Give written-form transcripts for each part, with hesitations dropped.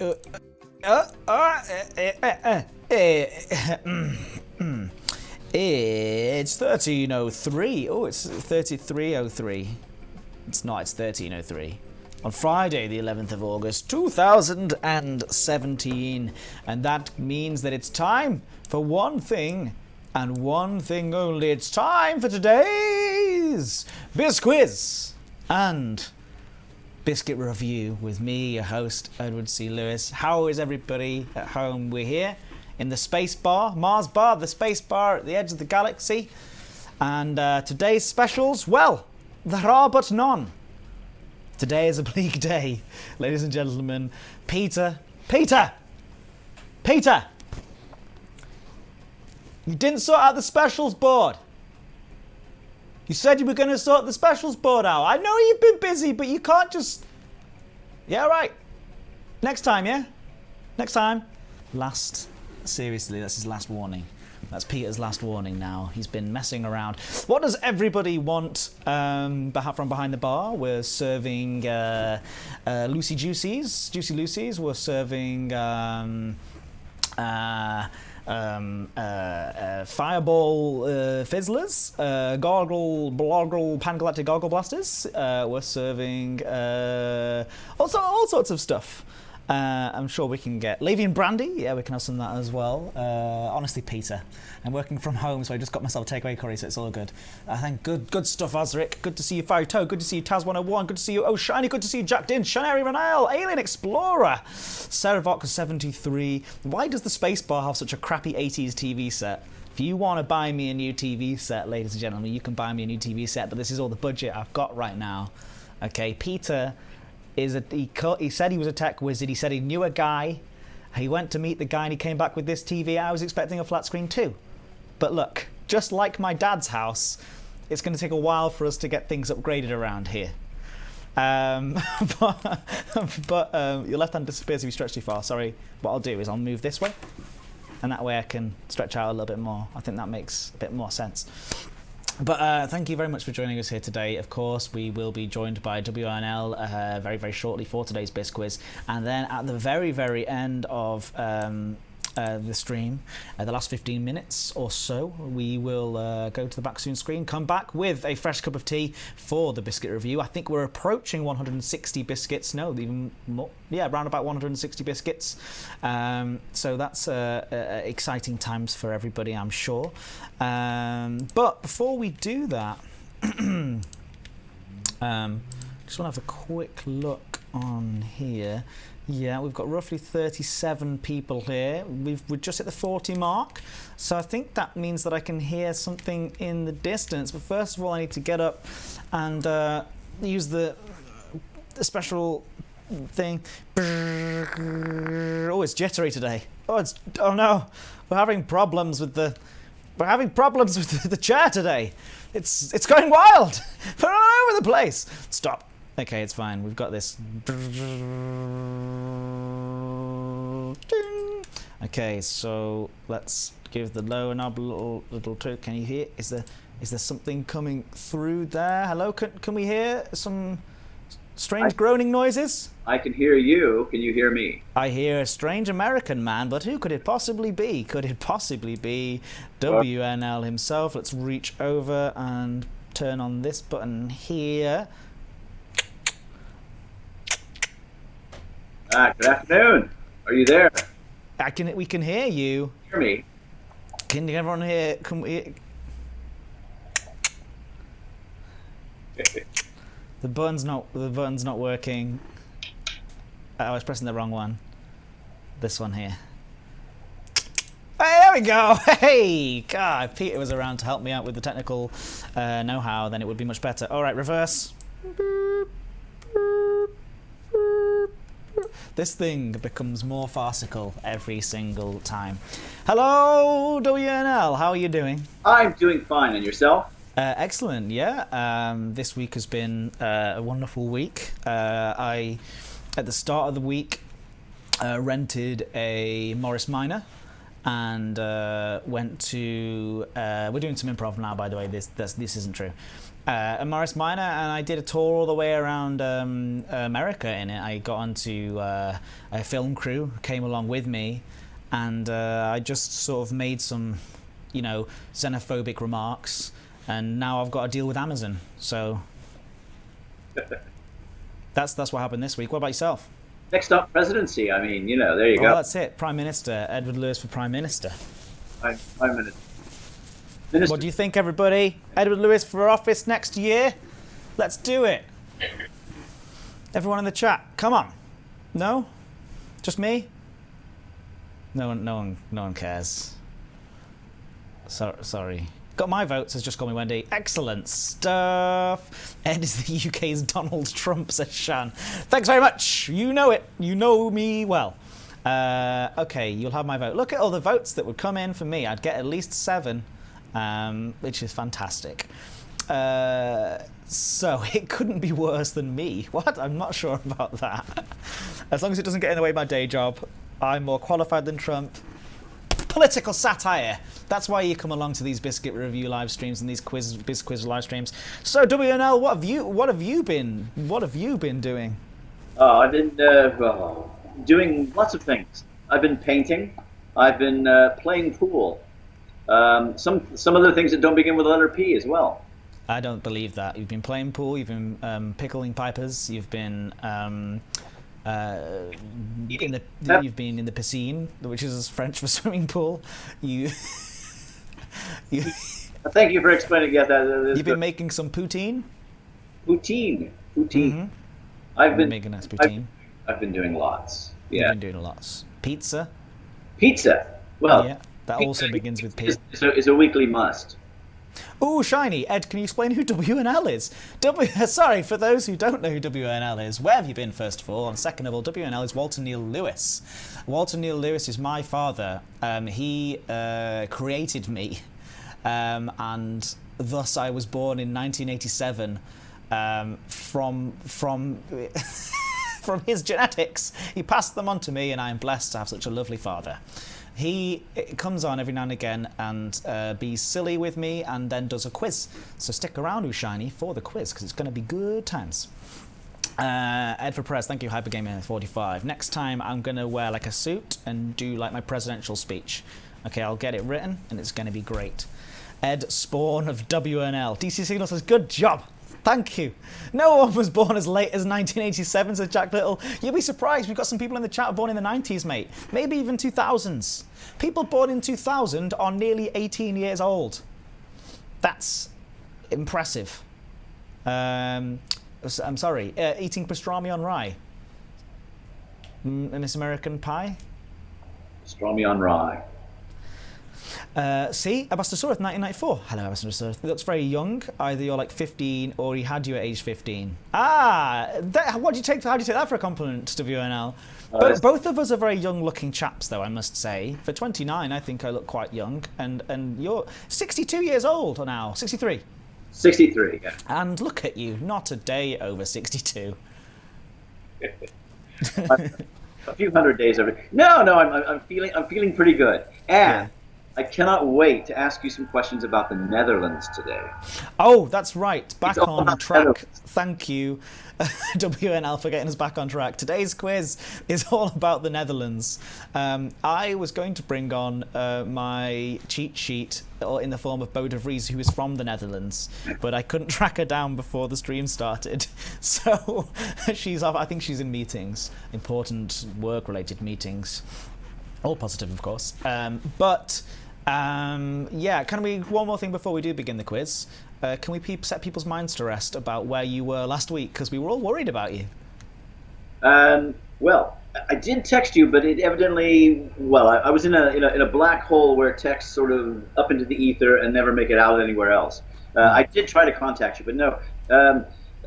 It's 1303. Oh, it's 3303. It's not, it's 1303. On Friday, the 11th of August, 2017. And that means that it's time for one thing, and one thing only. It's time for today's Bisquiz and Biscuit Review with me, your host, Edward C. Lewis. How is everybody at home? We're here in the space bar, Mars bar, the space bar at the edge of the galaxy. And today's specials, well, there are but none. Today is a bleak day, ladies and gentlemen. Peter! You didn't sort out the specials board. You said you were going to sort the specials board out. I know you've been busy, but you can't just... Yeah, right. Next time, yeah? Next time. Seriously, that's his last warning. That's Peter's last warning now. He's been messing around. What does everybody want from behind the bar? We're serving Lucy Juicies. Juicy Lucy's. We're serving Fireball Fizzlers, Goggle, Pangalactic Goggle Blasters. We're serving all sorts of stuff. I'm sure we can get Lavian Brandy. Yeah, we can have some of that as well. Honestly, Peter, I'm working from home, so I just got myself a takeaway curry, so it's all good. I think good stuff, Azric. Good to see you, Fire Toe. Good to see you, Taz101. Good to see you, Oh Shiny. Good to see you, Jack Din, Shanary Renale, Alien Explorer, Saravox73. Why does the Spacebar have such a crappy 80s TV set? If you want to buy me a new TV set, ladies and gentlemen, you can buy me a new TV set, but this is all the budget I've got right now. Okay, Peter he said he was a tech wizard. He said he knew a guy. He went to meet the guy and he came back with this TV. I was expecting a flat screen too. But look, just like my dad's house, it's going to take a while for us to get things upgraded around here. But your left hand disappears if you stretch too far. Sorry. What I'll do is I'll move this way, and that way I can stretch out a little bit more. I think that makes a bit more sense. But thank you very much for joining us here today. Of course, we will be joined by WNL very, very shortly for today's Bisquiz. And then at the very, very end of the stream, the last 15 minutes or so, we will go to the back soon screen, come back with a fresh cup of tea for the biscuit review. I think we're approaching 160 biscuits. No, even more. Yeah, around about 160 biscuits. So that's exciting times for everybody, I'm sure. But before we do that, just want to have a quick look on here. Yeah, we've got roughly 37 people here. We've just hit the 40 mark. So I think that means that I can hear something in the distance. But first of all, I need to get up and use the special thing. Oh, it's jittery today. Oh no, we're having problems with the chair today. It's going wild. We're all over the place. Stop. Okay, it's fine. We've got this. Okay, so let's give the lower knob a little tweak. Can you hear? Is there something coming through there? Hello, can we hear some strange groaning noises? I can hear you. Can you hear me? I hear a strange American man, but who could it possibly be? Could it possibly be WNL himself? Let's reach over and turn on this button here. Good afternoon. Are you there? We can hear you. Hear me? Can everyone hear? Can we? The button's not working. I was pressing the wrong one. This one here. Hey, there we go. Hey, God, if Peter was around to help me out with the technical know-how, then it would be much better. All right, reverse. This thing becomes more farcical every single time. Hello, WNL. How are you doing? I'm doing fine. And yourself? Excellent, yeah. This week has been a wonderful week. I, at the start of the week, rented a Morris Minor and went to... we're doing some improv now, by the way. This isn't true. Morris Minor, and I did a tour all the way around America in it. I got onto a film crew who came along with me, and I just sort of made some, xenophobic remarks, and now I've got to deal with Amazon. So that's what happened this week. What about yourself? Next up, presidency. I mean, there you go. That's it. Prime Minister. Edward Lewis for Prime Minister. Prime Minister. What do you think, everybody? Edward Lewis for office next year? Let's do it. Everyone in the chat, come on. No? Just me? No one cares. Sorry. Got my vote, says Just Call Me Wendy. Excellent stuff. Ed is the UK's Donald Trump, says Shan. Thanks very much. You know it. You know me well. Okay, you'll have my vote. Look at all the votes that would come in for me. I'd get at least 7. Which is fantastic. So it couldn't be worse than me. What? I'm not sure about that. As long as it doesn't get in the way of my day job, I'm more qualified than Trump. Political satire. That's why you come along to these Biscuit review live streams and these Bisquiz live streams. So WNL, what have you been doing? I've been doing lots of things. I've been painting. I've been playing pool. Some other things that don't begin with the letter P as well. I don't believe that. You've been playing pool, you've been pickling pipers, you've been you've been in the piscine, which is French for swimming pool. Thank you for explaining. Yeah, you've been making some poutine. Poutine. Mm-hmm. I've been making us poutine. I've been doing lots. Yeah. You've been doing lots. Pizza. Well, yeah, that also begins with P. It's a weekly must. Ooh, shiny. Ed, can you explain who WNL is? Sorry, for those who don't know who WNL is, where have you been, first of all? And second of all, WNL is Walter Neal Lewis. Walter Neal Lewis is my father. He created me, and thus I was born in 1987 from from his genetics. He passed them on to me, and I am blessed to have such a lovely father. He comes on every now and again and be silly with me, and then does a quiz. So stick around, Ushiny, for the quiz, because it's going to be good times. Ed for Perez, thank you, Hypergamer45. Next time I'm going to wear like a suit and do like my presidential speech. Okay, I'll get it written, and it's going to be great. Ed Spawn of WNL. DC Signal says, good job. Thank you. No one was born as late as 1987, says Jack Little. You'll be surprised. We've got some people in the chat born in the 90s, mate. Maybe even 2000s. People born in 2000 are nearly 18 years old. That's impressive. I'm sorry. Eating pastrami on rye. Miss American Pie? Pastrami on rye. See, Abastosaurus 1994. Hello, Abastosaurus. He looks very young. Either you're like 15 or he had you at age 15. Ah, how do you take that for a compliment to WNL? But both of us are very young-looking chaps, though, I must say. For 29, I think I look quite young, and you're 62 years old now. 63. 63, yeah. And look at you, not a day over 62. A few hundred days over. No, I'm feeling pretty good. And. Yeah. I cannot wait to ask you some questions about the Netherlands today. Oh, that's right. Back on track. Thank you, WNL, for getting us back on track. Today's quiz is all about the Netherlands. I was going to bring on my cheat sheet in the form of Bo de Vries, who is from the Netherlands, but I couldn't track her down before the stream started. So she's off. I think she's in meetings, important work-related meetings. All positive, of course. Yeah, can we, one more thing before we do begin the quiz, can we set people's minds to rest about where you were last week? Because we were all worried about you. Well, I did text you, but it evidently, well, I was in a black hole where texts sort of up into the ether and never make it out anywhere else. I did try to contact you, but no.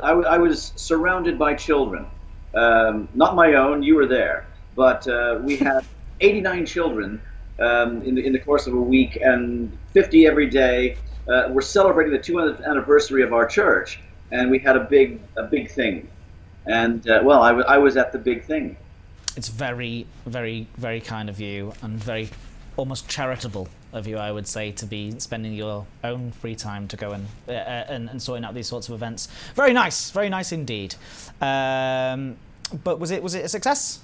I was surrounded by children. Not my own, you were there, but we had 89 children in the course of a week, and 50 every day. We're celebrating the 200th anniversary of our church, and we had a big thing. And well, I was at the big thing. It's very, very, very kind of you, and very almost charitable of you, I would say, to be spending your own free time to go and sorting out these sorts of events. Very nice indeed. But was it a success?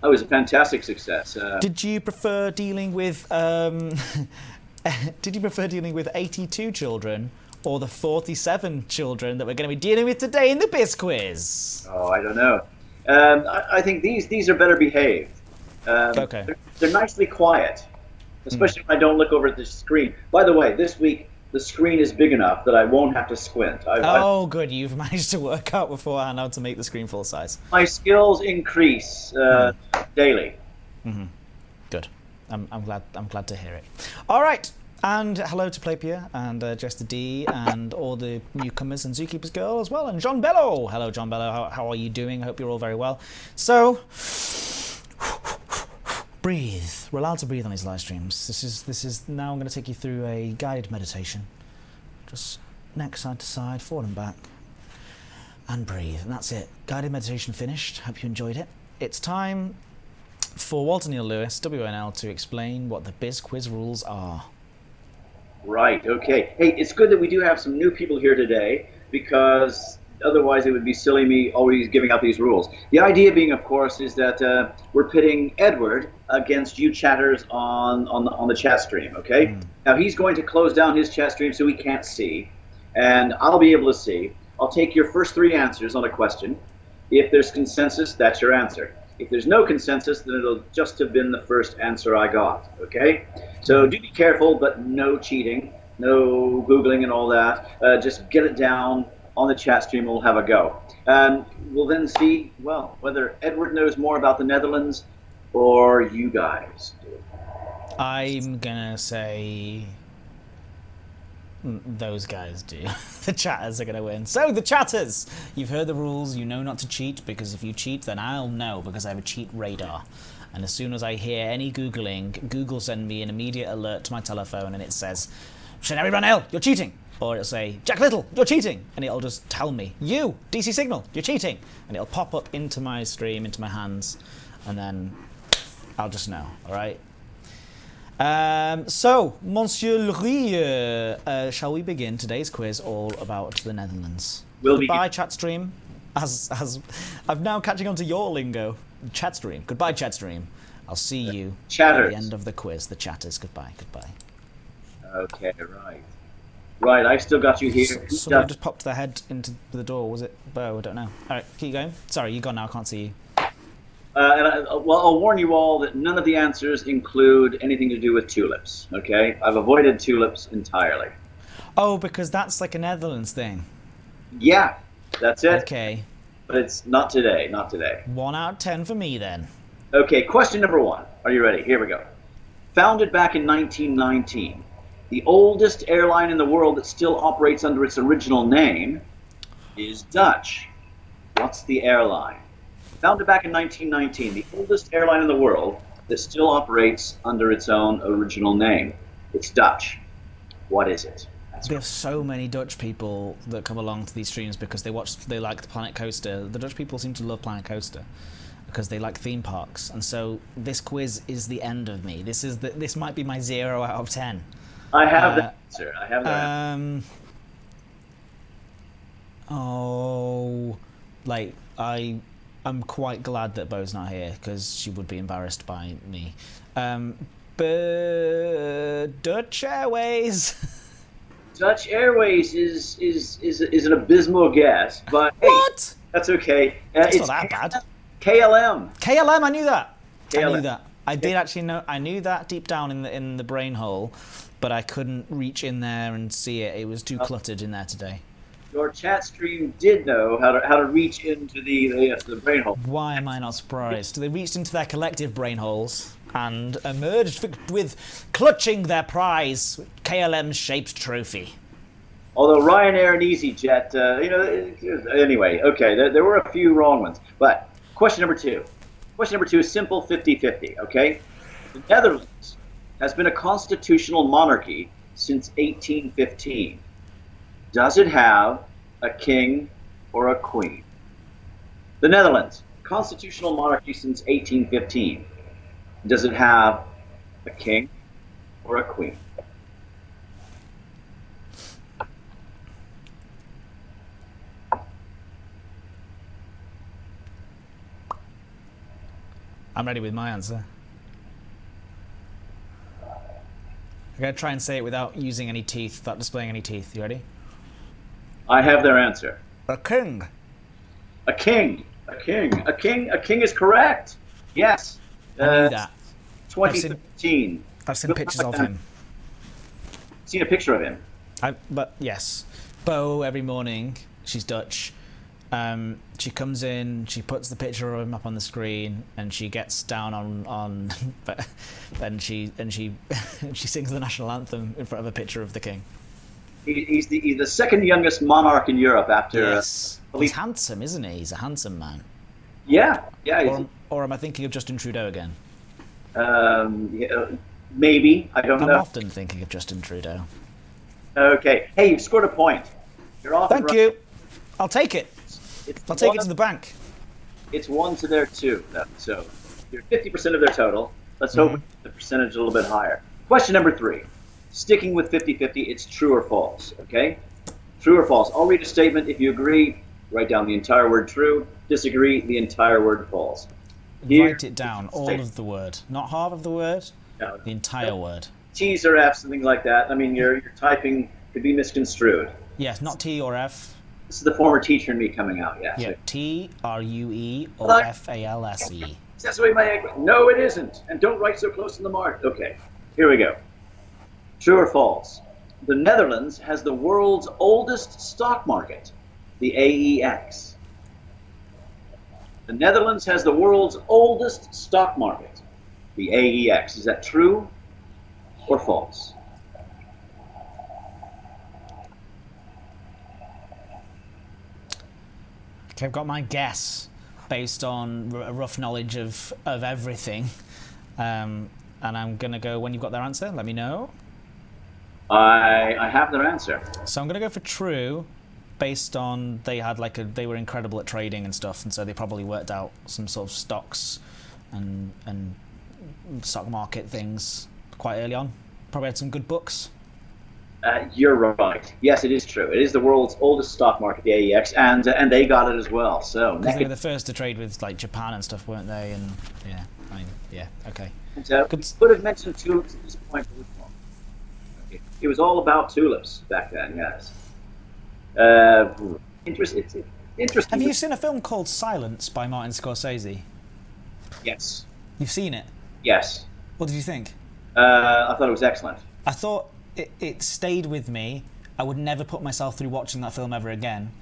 It was a fantastic success. Did you prefer dealing with 82 children or the 47 children that we're going to be dealing with today in the Bisquiz? Oh, I don't know. I think these are better behaved. Okay. They're nicely quiet, especially when I don't look over at the screen. By the way, this week the screen is big enough that I won't have to squint. Good. You've managed to work out beforehand how to make the screen full size. My skills increase daily. Mm-hmm. Good. I'm glad to hear it. All right. And hello to Playpia and Jester D and all the newcomers and Zookeeper's Girl as well, and John Bello. Hello, John Bello. How are you doing? I hope you're all very well. So, breathe. We're allowed to breathe on these live streams. This is now. I'm going to take you through a guided meditation. Just neck side to side, forward and back, and breathe. And that's it. Guided meditation finished. Hope you enjoyed it. It's time for Walter Neil Lewis, WNL, to explain what the Bisquiz rules are. Right, okay. Hey, it's good that we do have some new people here today, because otherwise it would be silly me always giving out these rules. The idea being, of course, is that we're pitting Edward against you chatters on the chat stream, okay? Now, he's going to close down his chat stream so he can't see, and I'll be able to see. I'll take your first 3 answers on a question. If there's consensus, that's your answer. If there's no consensus, then it'll just have been the first answer I got, okay? So do be careful, but no cheating, no Googling and all that. Just get it down on the chat stream, we'll have a go. We'll then see, well, whether Edward knows more about the Netherlands or you guys do. I'm gonna say those guys do. The chatters are gonna win. So the chatters, you've heard the rules. You know not to cheat, because if you cheat, then I'll know, because I have a cheat radar. And as soon as I hear any Googling, Google send me an immediate alert to my telephone, and it says, Shenari Brunel, you're cheating. Or it'll say, Jack Little, you're cheating. And it'll just tell me, you, DC Signal, you're cheating. And it'll pop up into my stream, into my hands, and then I'll just know, all right? So, Monsieur Louis, shall we begin today's quiz all about the Netherlands? Goodbye, chat stream. As I'm now catching on to your lingo. Chat stream. Goodbye, chat stream. I'll see you at the end of the quiz. The chatters. Goodbye. Okay, right. Right, I've still got you here. Somebody just popped their head into the door. Was it Bo? I don't know. All right, keep going. Sorry, you gone now. I can't see you. I'll warn you all that none of the answers include anything to do with tulips, okay? I've avoided tulips entirely. Oh, because that's like a Netherlands thing. Yeah, that's it. Okay. But it's not today, not today. 1 out of 10 for me, then. Okay, question number 1. Are you ready? Here we go. Founded back in 1919, the oldest airline in the world that still operates under its original name is Dutch. What's the airline? Founded back in 1919, the oldest airline in the world that still operates under its own original name. It's Dutch. What is it? There's so many Dutch people that come along to these streams because they like the Planet Coaster. The Dutch people seem to love Planet Coaster because they like theme parks, and so this quiz is the end of me. This might be my 0 out of 10. I have the answer. I have the answer. I'm quite glad that Bo's not here because she would be embarrassed by me. But Dutch Airways. Dutch Airways is an abysmal guess, but hey, what? That's okay. It's not that bad. KLM. KLM, I knew that. KLM. I knew that. I did actually know. I knew that deep down in the brain hole, but I couldn't reach in there and see it. It was too cluttered in there today. Your chat stream did know how to reach into the brain hole. Why am I not surprised? They reached into their collective brain holes and emerged with clutching their prize, KLM-shaped trophy. Although Ryanair and EasyJet, anyway, okay, there were a few wrong ones. But question number 2. Question number 2 is simple 50-50, okay? The Netherlands has been a constitutional monarchy since 1815. Does it have a king or a queen? The Netherlands, constitutional monarchy since 1815. Does it have a king or a queen? I'm ready with my answer. I'm going to try and say it without using any teeth, without displaying any teeth. You ready? I have their answer. A king. A king. A king. A king. A king is correct. Yes. I knew that. 2015. I've seen pictures of him. Seen a picture of him. But yes, Bo every morning. She's Dutch. She comes in. She puts the picture of him up on the screen, and she gets down on. But then she she sings the national anthem in front of a picture of the king. He's the second youngest monarch in Europe after. Yes. He's handsome, isn't he? He's a handsome man. Yeah. Yeah. Or am I thinking of Justin Trudeau again? Yeah, maybe. I don't know. I'm often thinking of Justin Trudeau. Okay. Hey, you've scored a point. You're off. Thank you. I'll take it. I'll take it to the bank. It's 1 to their 2. So you're 50% of their total. Let's hope the percentage a little bit higher. Question number 3. Sticking with 50-50, it's true or false. Okay? True or false. I'll read a statement. If you agree, write down the entire word true. Disagree, the entire word false. Write it down, all of the word. Not half of the word, no. The entire word. T's or F's and things like that. I mean, your typing could be misconstrued. Yes, not T or F. This is the former teacher in me coming out, yeah. Yeah, So, T-R-U-E or F-A-L-S-E. that's the way my egg. No, it isn't. And don't write so close to the mark. Okay, here we go. True or false? The Netherlands has the world's oldest stock market, the AEX. The Netherlands has the world's oldest stock market, the AEX. Is that true or false? Okay, I've got my guess based on a rough knowledge of everything. And I'm going to go, when you've got their answer, let me know. I have their answer. So I'm going to go for true, based on they were incredible at trading and stuff, and so they probably worked out some sort of stocks and stock market things quite early on. Probably had some good books. You're right. Yes, it is true. It is the world's oldest stock market, the AEX, and they got it as well. So because they were the first to trade with like Japan and stuff, weren't they? And okay. Could have mentioned tulips at this point. Okay. It was all about tulips back then. Yes. Interesting. Have you seen a film called Silence by Martin Scorsese? Yes. You've seen it? Yes. What did you think? I thought it was excellent. I thought it stayed with me. I would never put myself through watching that film ever again.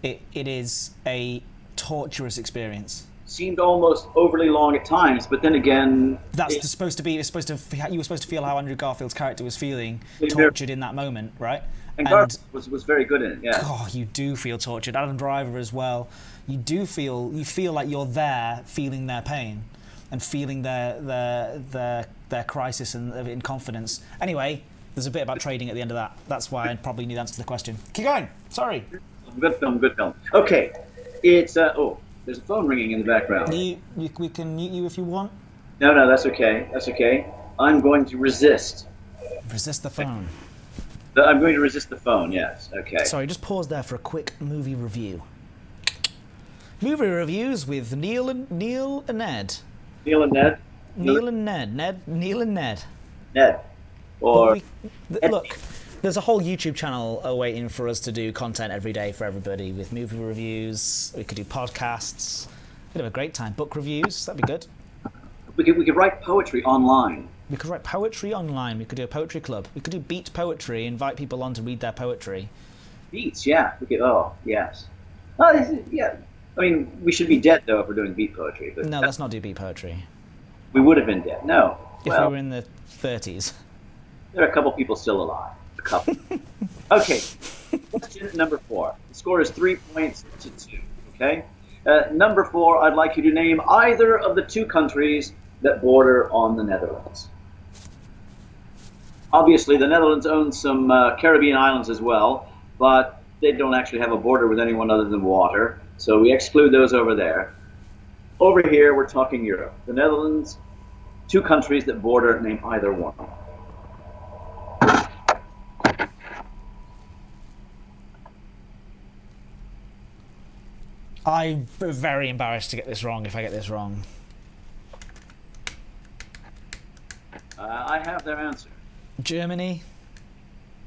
It is a torturous experience. Seemed almost overly long at times, but then again, supposed to be. You were supposed to feel how Andrew Garfield's character was feeling, tortured in that moment, right? And Garfield was very good in it. Yeah. Oh, you do feel tortured. Adam Driver as well. You feel like you're there, feeling their pain, and feeling their crisis and in confidence. Anyway, there's a bit about trading at the end of that. That's why I probably knew the answer to the question. Keep going. Sorry. Good film. Okay, it's there's a phone ringing in the background. We can mute you if you want. No, that's okay. That's okay. I'm going to resist. Resist the phone. I'm going to resist the phone. Yes. Okay. Sorry, just pause there for a quick movie review. Movie reviews with Neil and Ned. Neil and Ned. Neil and Ned. Neil and Ned. Ned. Or look, there's a whole YouTube channel waiting for us to do content every day for everybody with movie reviews. We could do podcasts. We'd have a great time. Book reviews. That'd be good. We could write poetry online. We could write poetry online. We could do a poetry club. We could do beat poetry. Invite people on to read their poetry. Beats, yeah. We could. Oh, yes. Oh, yeah. I mean, we should be dead though if we're doing beat poetry. But no, let's not do beat poetry. We would have been dead. No. If we were in the 30s. There are a couple people still alive. A couple. Okay. Question number 4. The score is 3 points to 2. Okay. Number 4. I'd like you to name either of the 2 countries that border on the Netherlands. Obviously, the Netherlands owns some Caribbean islands as well, but they don't actually have a border with anyone other than water, so we exclude those over there. Over here, we're talking Europe. The Netherlands, 2 countries that border, name either one. I'm very embarrassed to get this wrong if I get this wrong. I have their answer. Germany?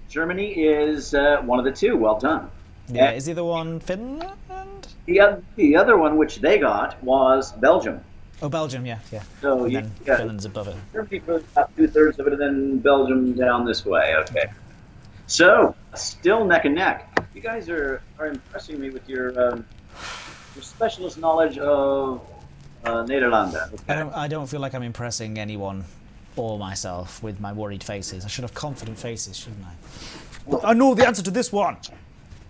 Germany is one of the two. Well done. Yeah, And is the other one Finland? the other one, which they got, was Belgium. Oh, Belgium, yeah. So And you, then yeah, Finland's above it. Germany for about 2/3 of it, and then Belgium down this way. Okay. So still neck and neck. You guys are impressing me with your specialist knowledge of Nederlanden. Okay. I don't feel like I'm impressing anyone or myself with my worried faces. I should have confident faces, shouldn't I? I know the answer to this one.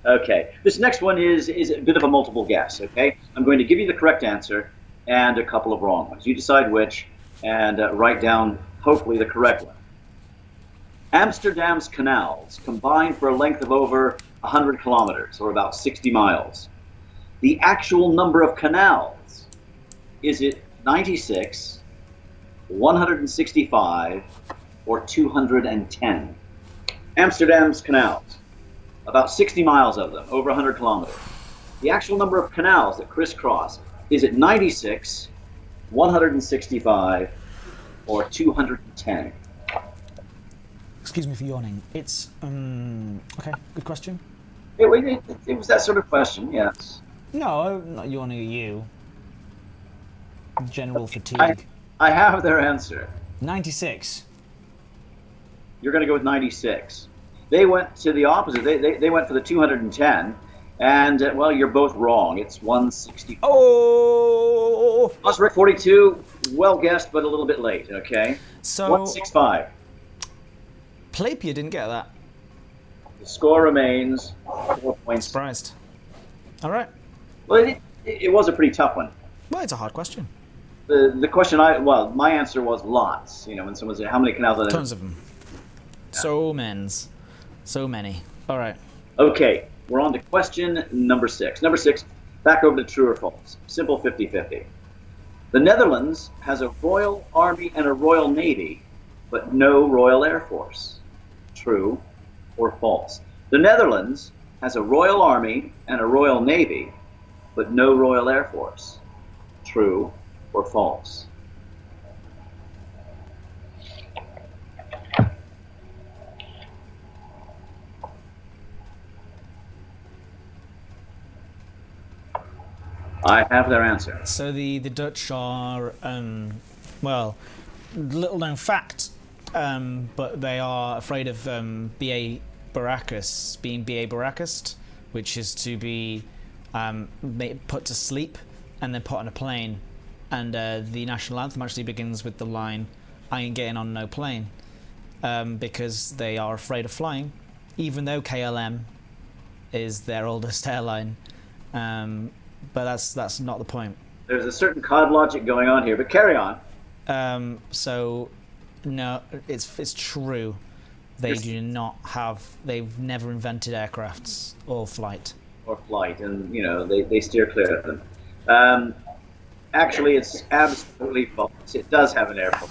Okay. This next one is a bit of a multiple guess. Okay. I'm going to give you the correct answer and a couple of wrong ones. You decide which, and write down hopefully the correct one. Amsterdam's canals combine for a length of over 100 kilometers, or about 60 miles. The actual number of canals, is it 96, 165, or 210? Amsterdam's canals, about 60 miles of them, over 100 kilometers. The actual number of canals that crisscross, is it 96, 165, or 210? Excuse me for yawning. It's, okay, good question. It was that sort of question, yes. No, I'm not yawning at you. General fatigue. I have their answer. 96. You're going to go with 96. They went to the opposite. They went for the 210, and well, you're both wrong. It's 160. Oh! Osric 42. Well guessed, but a little bit late. Okay. So 165. Plapia didn't get that. The score remains 4 points. Surprised. All right. Well, it was a pretty tough one. Well, it's a hard question. The question my answer was lots. You know, when someone said how many canals are there? Tons of them. So many. All right. Okay, we're on to question number 6. Number 6, back over to true or false. Simple 50-50. The Netherlands has a Royal Army and a Royal Navy, but no Royal Air Force. True or false? The Netherlands has a Royal Army and a Royal Navy, but no Royal Air Force. True or false? I have their answer. So the Dutch are, well, little known fact, but they are afraid of B.A. Baracus being B.A. Baracus, which is to be put to sleep and then put on a plane. And the national anthem actually begins with the line, "I ain't getting on no plane," because they are afraid of flying, even though KLM is their oldest airline. But that's not the point. There's a certain cod logic going on here, but carry on. So, no, it's true. They've never invented aircrafts or flight. Or flight, and you know they steer clear of them. Actually, it's absolutely false. It does have an airport.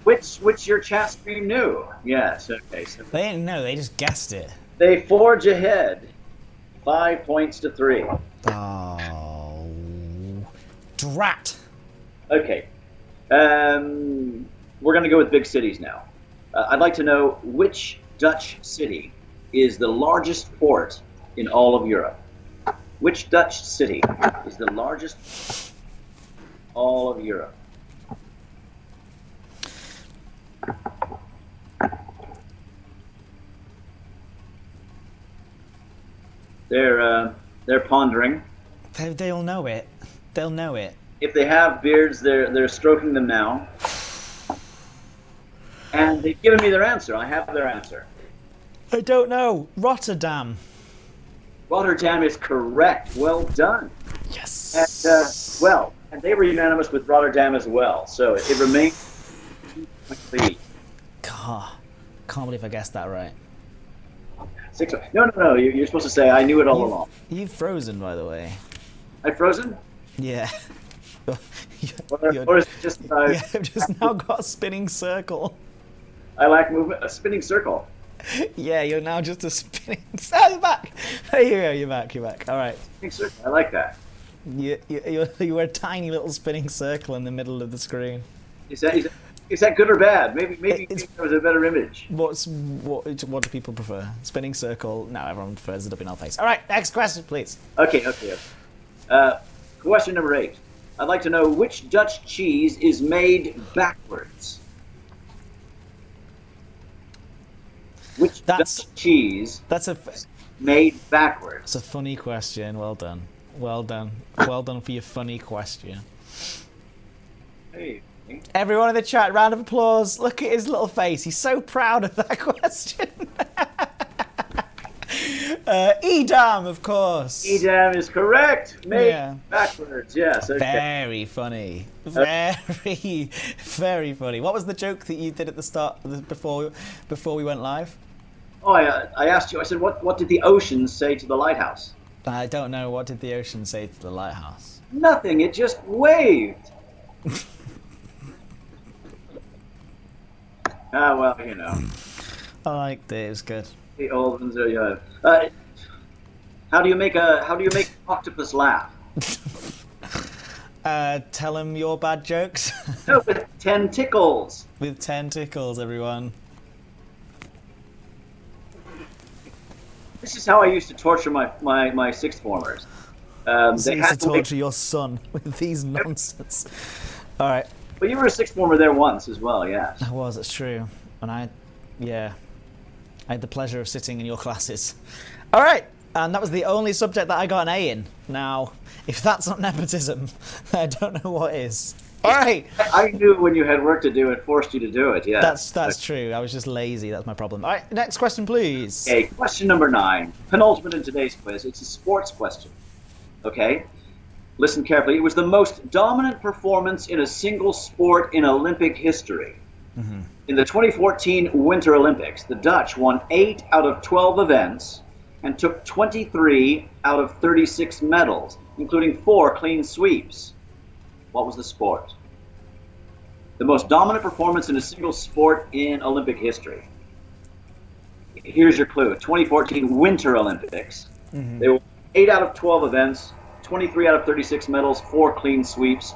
Which your chat stream knew. Yes. Okay. So They didn't know. They just guessed it. they forge ahead, 5 points to 3. Oh, drat! Okay. We're going to go with big cities now. I'd like to know which Dutch city is the largest port in all of Europe. Which Dutch city is the largest in all of Europe? They're pondering. They'll know it. They'll know it. If they have beards, they're stroking them now. And they've given me their answer. I have their answer. I don't know. Rotterdam. Rotterdam is correct. Well done. Yes. And they were unanimous with Rotterdam as well. So it remains 2 points. God, can't believe I guessed that right. 6. No. You're supposed to say I knew it all along. You've frozen, by the way. I frozen? Yeah. Or is it just I've just now got a spinning circle. I lack movement? A spinning circle. Yeah, you're now just a spinning. Oh, you're back. There you go. You're back. You're back. All right. I like that. You were a tiny little spinning circle in the middle of the screen. Is that good or bad? Maybe that was a better image. What do people prefer? Spinning circle? No, everyone prefers the WL face. All right, next question, please. Okay. Question number 8. I'd like to know which Dutch cheese is made backwards. Which Dutch cheese is made backwards? That's a funny question. Well done. Well done for your funny question. Hey. Everyone in the chat, round of applause. Look at his little face. He's so proud of that question. Edam, of course. Edam is correct. Made backwards. Yes. Okay. Very funny. Very, very funny. What was the joke that you did at the start before we went live? Oh, I asked you. I said, what did the ocean say to the lighthouse? I don't know. What did the ocean say to the lighthouse? Nothing. It just waved. Well, you know. I liked it. It was good. The old ones are how do you make an octopus laugh? Tell him your bad jokes. No, with tentacles. With tentacles, everyone. This is how I used to torture my sixth formers. They had to torture your son with these nonsense. All right. Well, you were a sixth former there once as well, yeah. I was, it's true. And I had the pleasure of sitting in your classes. All right, and that was the only subject that I got an A in. Now, if that's not nepotism, I don't know what is. All right. I knew when you had work to do, it forced you to do it, yeah. That's true. I was just lazy. That's my problem. All right, next question, please. Okay, question number 9. Penultimate in today's quiz. It's a sports question. Okay? Listen carefully. It was the most dominant performance in a single sport in Olympic history. Mm-hmm. In the 2014 Winter Olympics, the Dutch won 8 out of 12 events and took 23 out of 36 medals, including 4 clean sweeps. What was the sport? The most dominant performance in a single sport in Olympic history. Here's your clue. 2014 Winter Olympics. Mm-hmm. They won 8 out of 12 events, 23 out of 36 medals, 4 clean sweeps.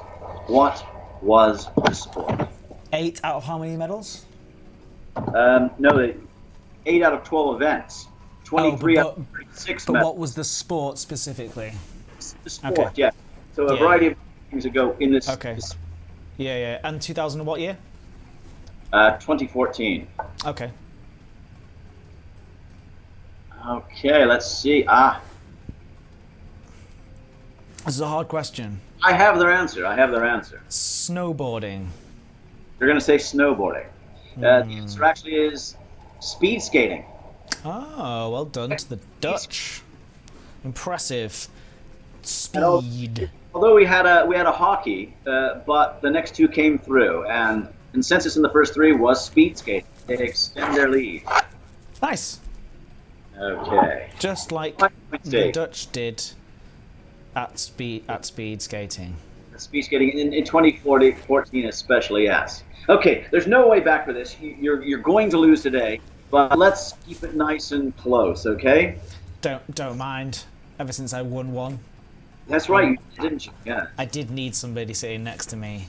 What was the sport? 8 out of how many medals? No, 8 out of 12 events. 23 out of 36 medals. But what was the sport specifically? The sport, yeah. So a variety of things that go in this. Okay. Yeah. And 2000 what year? 2014. Okay. Okay, let's see. This is a hard question. I have their answer. Snowboarding. You're going to say snowboarding. The answer actually is speed skating. Oh, well done to the Dutch. Impressive. Speed. Although we had a hockey, but the next 2 came through, and consensus in the first 3 was speed skating. They extend their lead. Nice. Okay. Just like the Dutch did at speed skating. Speed skating in 2014 especially, yes. Okay, there's no way back for this. You're going to lose today, but let's keep it nice and close, okay? Don't mind. Ever since I won one. That's right, didn't you? Yeah. I did need somebody sitting next to me.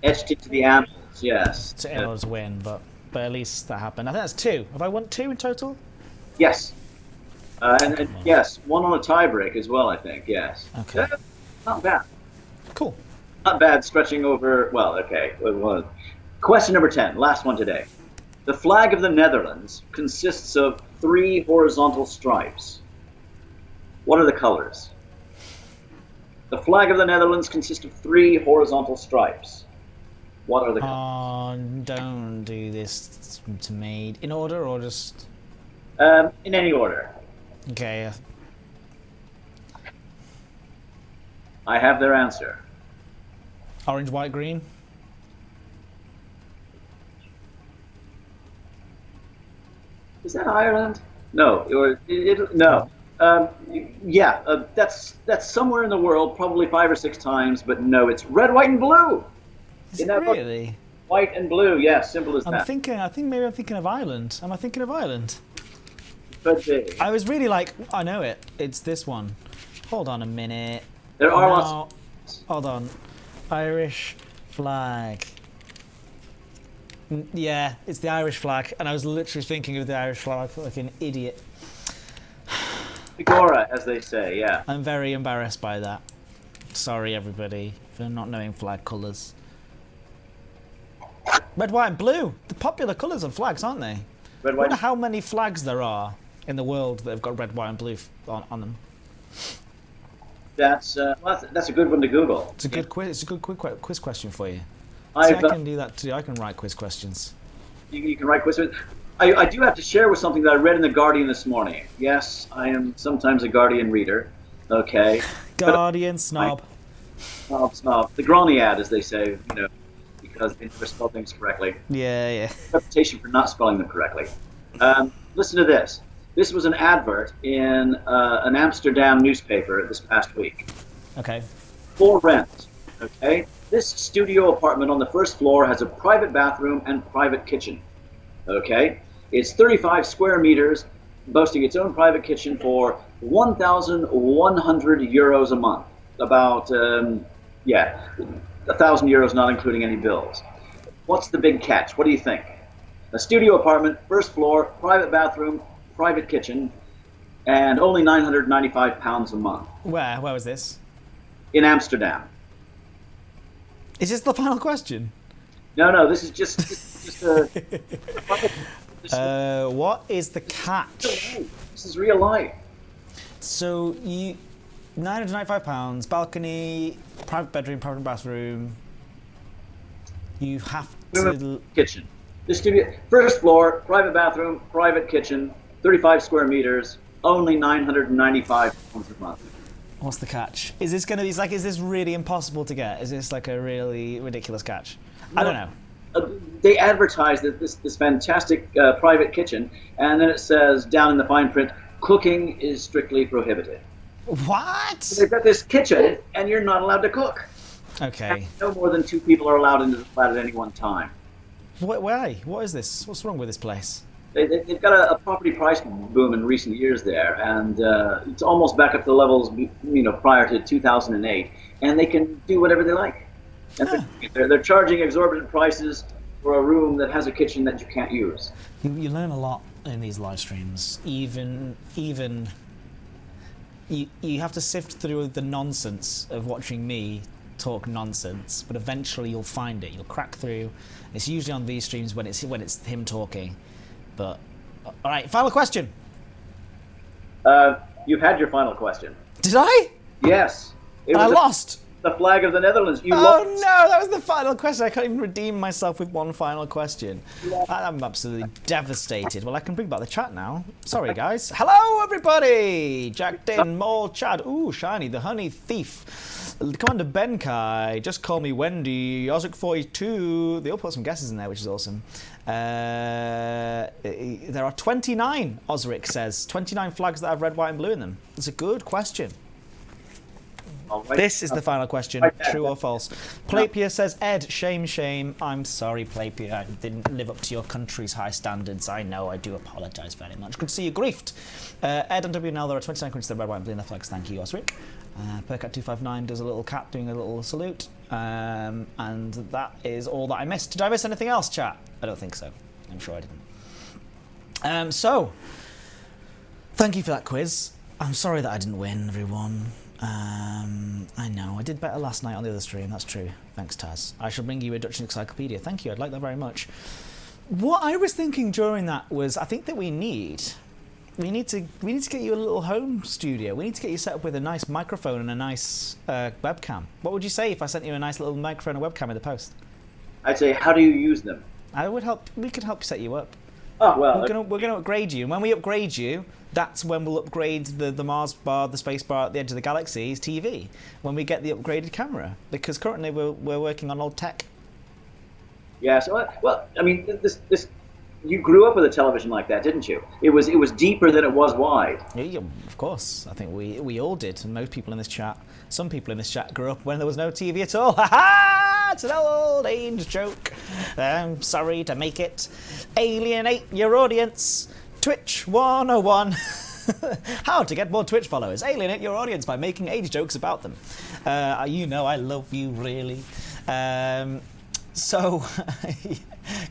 Etched into the annals, yes. In order to win, but at least that happened. I think that's 2. Have I won 2 in total? Yes. And yes, 1 on a tiebreak as well, I think, yes. Okay. Not bad. Cool. Not bad, stretching over, well, okay. Question number 10, last one today. The flag of the Netherlands consists of 3 horizontal stripes. What are the colors? The flag of the Netherlands consists of 3 horizontal stripes. What are the colors? Oh, don't do this to me. In order or just... in any order. Okay. I have their answer. Orange, white, green? Is that Ireland? No. No. That's somewhere in the world, probably 5 or 6 times, but no, it's red, white, and blue. Is it really? White and blue, yeah, simple as that. I think maybe I'm thinking of Ireland. Am I thinking of Ireland? could be. I was really like, I know it. It's this one. Hold on a minute. There are lots. Hold on. Irish flag. Yeah, it's the Irish flag, and I was literally thinking of the Irish flag like an idiot. Agora, as they say, yeah. I'm very embarrassed by that. Sorry, everybody, for not knowing flag colours. Red, white, and blue. The popular colours of flags, aren't they? Red, I white. wonder how many flags there are in the world that have got red, white, and blue on them. That's a good one to Google. It's a good quiz. It's a good quiz question for you. See, I can do that too. I can write quiz questions. You can write quiz. I do have to share with something that I read in the Guardian this morning. Yes, I am sometimes a Guardian reader. Okay. Guardian snob. Snob. The Graniad, as they say, because they never spell things correctly. Yeah. Reputation for not spelling them correctly. Listen to this. This was an advert in an Amsterdam newspaper this past week. Okay. For rent. Okay. This studio apartment on the first floor has a private bathroom and private kitchen. Okay. It's 35 square meters, boasting its own private kitchen for 1,100 euros a month. About 1,000 euros, not including any bills. What's the big catch? What do you think? A studio apartment, first floor, private bathroom, private kitchen, and only £995 a month. Where was this? In Amsterdam. Is this the final question? No, this is just a... What is the catch? This is real life. So £995, balcony, private bedroom, private bathroom. You have to... Kitchen. The studio, first floor, private bathroom, private kitchen, 35 square meters, only £995 a month. What's the catch? Is this going to be like? Is this really impossible to get? Is this like a really ridiculous catch? No, I don't know. They advertise that this fantastic private kitchen, and then it says down in the fine print, cooking is strictly prohibited. What? They've got this kitchen, and you're not allowed to cook. Okay. And no more than 2 people are allowed into the flat at any one time. Why? What is this? What's wrong with this place? They've got a property price boom in recent years there, and it's almost back up to the levels prior to 2008, and they can do whatever they like. And they're charging exorbitant prices for a room that has a kitchen that you can't use. You learn a lot in these live streams. Even you have to sift through the nonsense of watching me talk nonsense, but eventually you'll find it. You'll crack through. It's usually on these streams when it's him talking. But all right, final question. You've had your final question. Did I? Yes. I lost. The flag of the Netherlands. You lost. No, that was the final question. I can't even redeem myself with one final question. Yeah. I'm absolutely devastated. Well, I can bring back the chat now. Sorry, guys. Hello, everybody. Jack Din, Mole, Chad. Ooh, Shiny, the Honey Thief. Commander Benkai. Just call me Wendy. Ozric42. They all put some guesses in there, which is awesome. There are 29, Osric says. 29 flags that have red, white, and blue in them. It's a good question. This is the final question. True or false? Plapia says, Ed, shame. I'm sorry, Plapia. I didn't live up to your country's high standards. I know. I do apologise very much. Good to see you griefed. Ed and WNL, there are 29 countries that have red, white, and blue in their flags. Thank you, Osric. Percat259 does a little cat doing a little salute. And that is all that I missed. Did I miss anything else, chat? I don't think so. I'm sure I didn't. So, thank you for that quiz. I'm sorry that I didn't win, everyone. I know, I did better last night on the other stream, that's true. Thanks, Taz. I shall bring you a Dutch encyclopedia. Thank you, I'd like that very much. What I was thinking during that was, I think that we need to get you a little home studio. We need to get you set up with a nice microphone and a nice webcam. What would you say if I sent you a nice little microphone and webcam in the post? I'd say, how do you use them? We could help set you up. Oh, well. We're gonna upgrade you, and when we upgrade you, that's when we'll upgrade the Mars bar, the space bar at the edge of the galaxy's TV, when we get the upgraded camera, because currently we're working on old tech. Yeah, so, well, I mean, this you grew up with a television like that, didn't you? It was deeper than it was wide. Yeah, of course. I think we all did, and most people in this chat, some people in this chat grew up when there was no TV at all. Ha ha! It's an old age joke. I'm sorry to make it alienate your audience. Twitch 101. How to get more Twitch followers. Alienate your audience by making age jokes about them. You know I love you, really. So,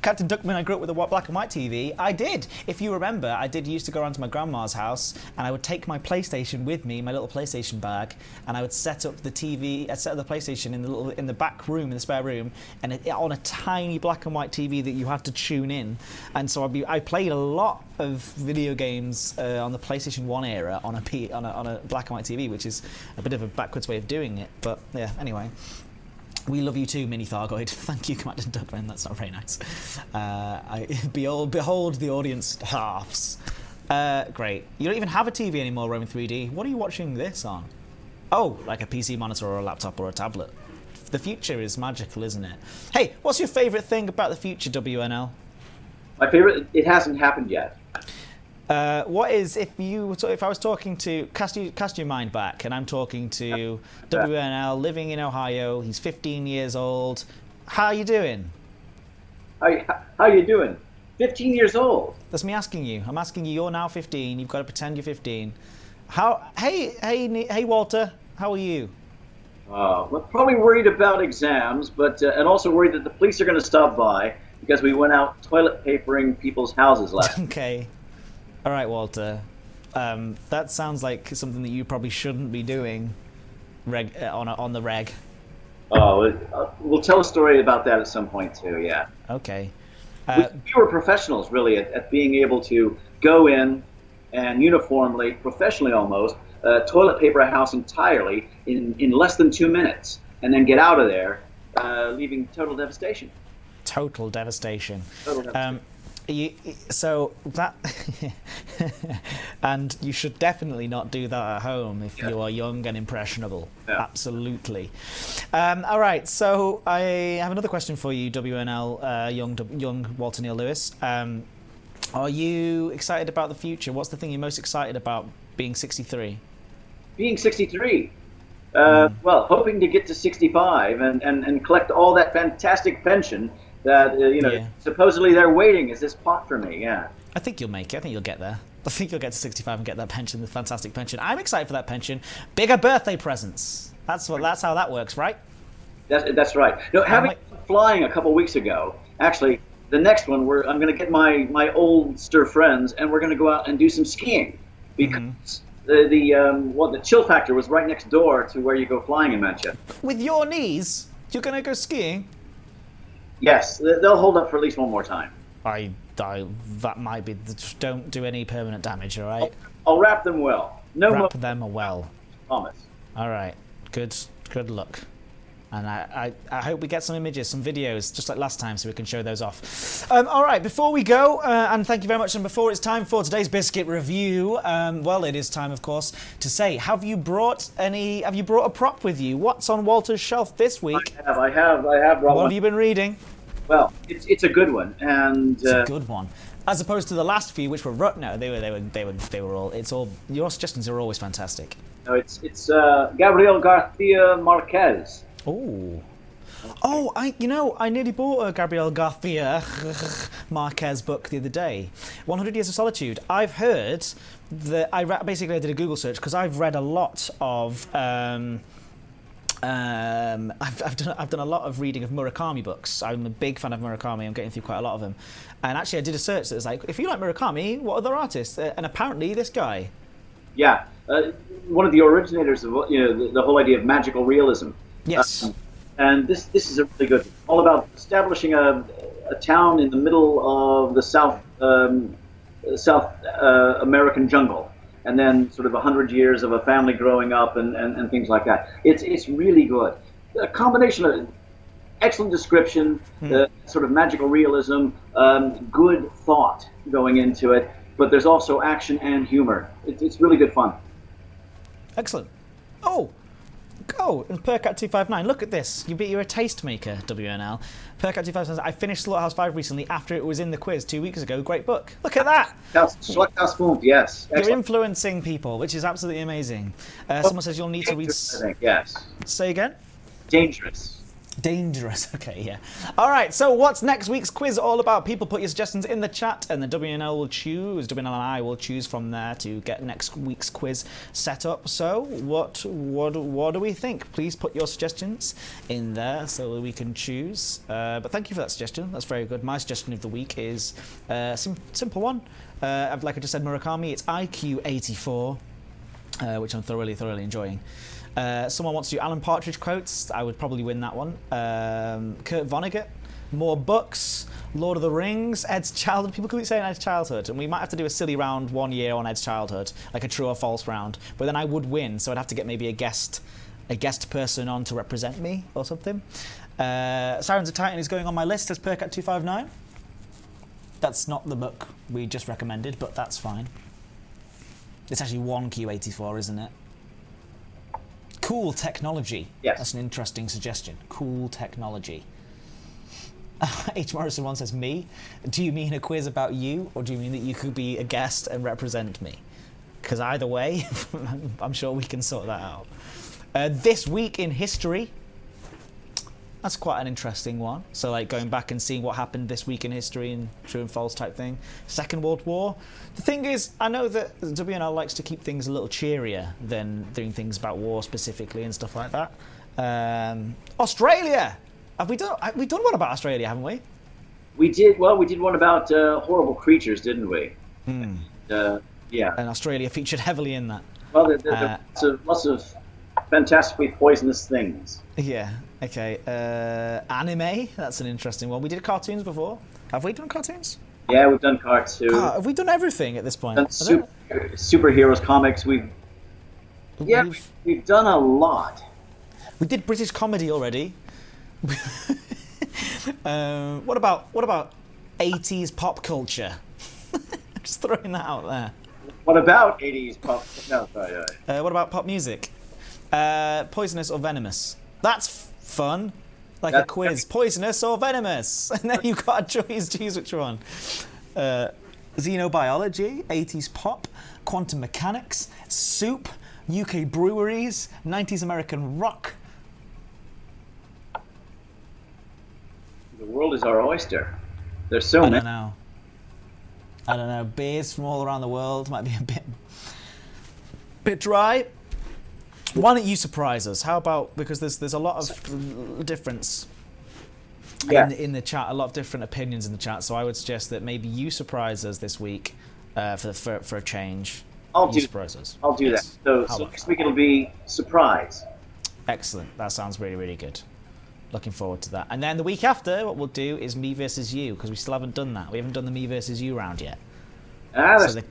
Captain Duckman, I grew up with a black and white TV. I did. If you remember, I did used to go around to my grandma's house, and I would take my PlayStation with me, my little PlayStation bag, and I would set up the TV, set up the PlayStation in the back room, in the spare room, and on a tiny black and white TV that you had to tune in. And so I played a lot of video games on the PlayStation 1 era on a black and white TV, which is a bit of a backwards way of doing it. But yeah, anyway. We love you too, Mini Thargoid. Thank you, Captain Duckman. That's not very nice. Behold the audience halves. Great. You don't even have a TV anymore, Roman 3D. What are you watching this on? Oh, like a PC monitor or a laptop or a tablet. The future is magical, isn't it? Hey, what's your favourite thing about the future, WNL? My favourite? It hasn't happened yet. What is, if I was talking to, cast your mind back, and I'm talking to WNL, living in Ohio, he's 15 years old. How are you doing? How you doing? 15 years old? That's me asking you. I'm asking you, you're now 15, you've got to pretend you're 15. Hey Walter, how are you? Well, probably worried about exams, but and also worried that the police are going to stop by because we went out toilet papering people's houses last night. Okay. All right, Walter. That sounds like something that you probably shouldn't be doing on the reg. Oh, we'll tell a story about that at some point too, yeah. Okay. We were professionals, really, at being able to go in and uniformly, professionally almost, toilet paper a house entirely in less than 2 minutes, and then get out of there, leaving total devastation. Total devastation. Total devastation. So that, and you should definitely not do that at home if you are young and impressionable. Yeah. Absolutely. All right, so I have another question for you, WNL, young Walter Neal Lewis. Are you excited about the future? What's the thing you're most excited about being 63? Being 63? Well, hoping to get to 65 and collect all that fantastic pension that supposedly they're waiting as this pot for me. Yeah, I think you'll make it. I think you'll get there. I think you'll get to 65 and get that pension, the fantastic pension. I'm excited for that pension. Bigger birthday presents. That's how that works, right? That's right. No, flying a couple weeks ago. Actually, the next one I'm going to get my oldster friends and we're going to go out and do some skiing because the chill factor was right next door to where you go flying in Manchester. With your knees, you're going to go skiing? Yes, they'll hold up for at least one more time. That might be. Just don't do any permanent damage, all right? I'll wrap them well. Wrap them well. Promise. All right. Good luck. And I hope we get some images, some videos, just like last time, so we can show those off. All right, before we go, and thank you very much, and before it's time for today's Biscuit review, well, it is time, of course, to say, have you brought a prop with you? What's on Walter's shelf this week? I have brought one. What have you been reading? Well, it's a good one, and... It's a good one. As opposed to the last few, which were... No, they were all... It's all... Your suggestions are always fantastic. No, it's Gabriel Garcia Marquez. Oh, I nearly bought a Gabriel Garcia Marquez book the other day. 100 Years of Solitude. I've heard that I did a Google search because I've read a lot of I've done a lot of reading of Murakami books. I'm a big fan of Murakami. I'm getting through quite a lot of them. And actually I did a search that was like, if you like Murakami, what other artists? And apparently this guy. Yeah, one of the originators of the whole idea of magical realism. Yes. And this is a really good one. All about establishing a town in the middle of the South American jungle, and then sort of 100 years of a family growing up and things like that. It's really good. A combination of excellent description, sort of magical realism, good thought going into it, but there's also action and humor. It's really good fun. Excellent. Go! Percat 259. Look at this. You're a tastemaker, WNL. Percat 259. I finished Slaughterhouse 5 recently after it was in the quiz 2 weeks ago. Great book. Look at that. Yes. You're influencing people, which is absolutely amazing. Someone says you'll need to read... I think, yes. Say again? Dangerous. Dangerous. Okay, yeah. All right, so what's next week's quiz all about? People put your suggestions in the chat, and the WNL will choose, WNL and I will choose from there to get next week's quiz set up. So what do we think? Please put your suggestions in there so that we can choose. But thank you for that suggestion. That's very good. My suggestion of the week is a simple one. Like I just said, Murakami, it's IQ84, which I'm thoroughly enjoying. Someone wants to do Alan Partridge quotes. I would probably win that one. Kurt Vonnegut, more books, Lord of the Rings, Ed's childhood. People keep saying Ed's childhood, and we might have to do a silly round 1 year on Ed's childhood, like a true or false round. But then I would win, so I'd have to get maybe a guest person on to represent me or something. Sirens of Titan is going on my list as Percat 259. That's not the book we just recommended, but that's fine. It's actually 1Q84, isn't it? Cool technology. Yes. That's an interesting suggestion. Cool technology. H. Morrison one says, me? Do you mean a quiz about you, or do you mean that you could be a guest and represent me? Because either way, I'm sure we can sort that out. This week in history. That's quite an interesting one. So, like, going back and seeing what happened this week in history and true and false type thing. Second World War. The thing is, I know that WNL likes to keep things a little cheerier than doing things about war specifically and stuff like that. Australia! We've done one about Australia, haven't we? We did. Well, we did one about horrible creatures, didn't we? Yeah. And Australia featured heavily in that. Well, there lots of fantastically poisonous things. Yeah. Okay. Anime. That's an interesting one. We did cartoons before. Have we done cartoons? Yeah, we've done cartoons. Have we done everything at this point? Done superheroes, comics. We've done a lot. We did British comedy already. What about 80s pop culture? Just throwing that out there. What about 80s pop? No, sorry. What about pop music? Poisonous or venomous? That's fun. Like a quiz. Poisonous or venomous? And then you've got to choose which one. Xenobiology, 80s pop, quantum mechanics, soup, UK breweries, 90s American rock. The world is our oyster. There's so many. I don't know. Beers from all around the world might be a bit dry. Why don't you surprise us? How about, because there's a lot of difference in the chat, a lot of different opinions in the chat. So I would suggest that maybe you surprise us this week for a change. Surprise us. I'll do that. So next week it'll be surprise. Excellent. That sounds really, really good. Looking forward to that. And then the week after, what we'll do is me versus you, because we still haven't done that. We haven't done the me versus you round yet.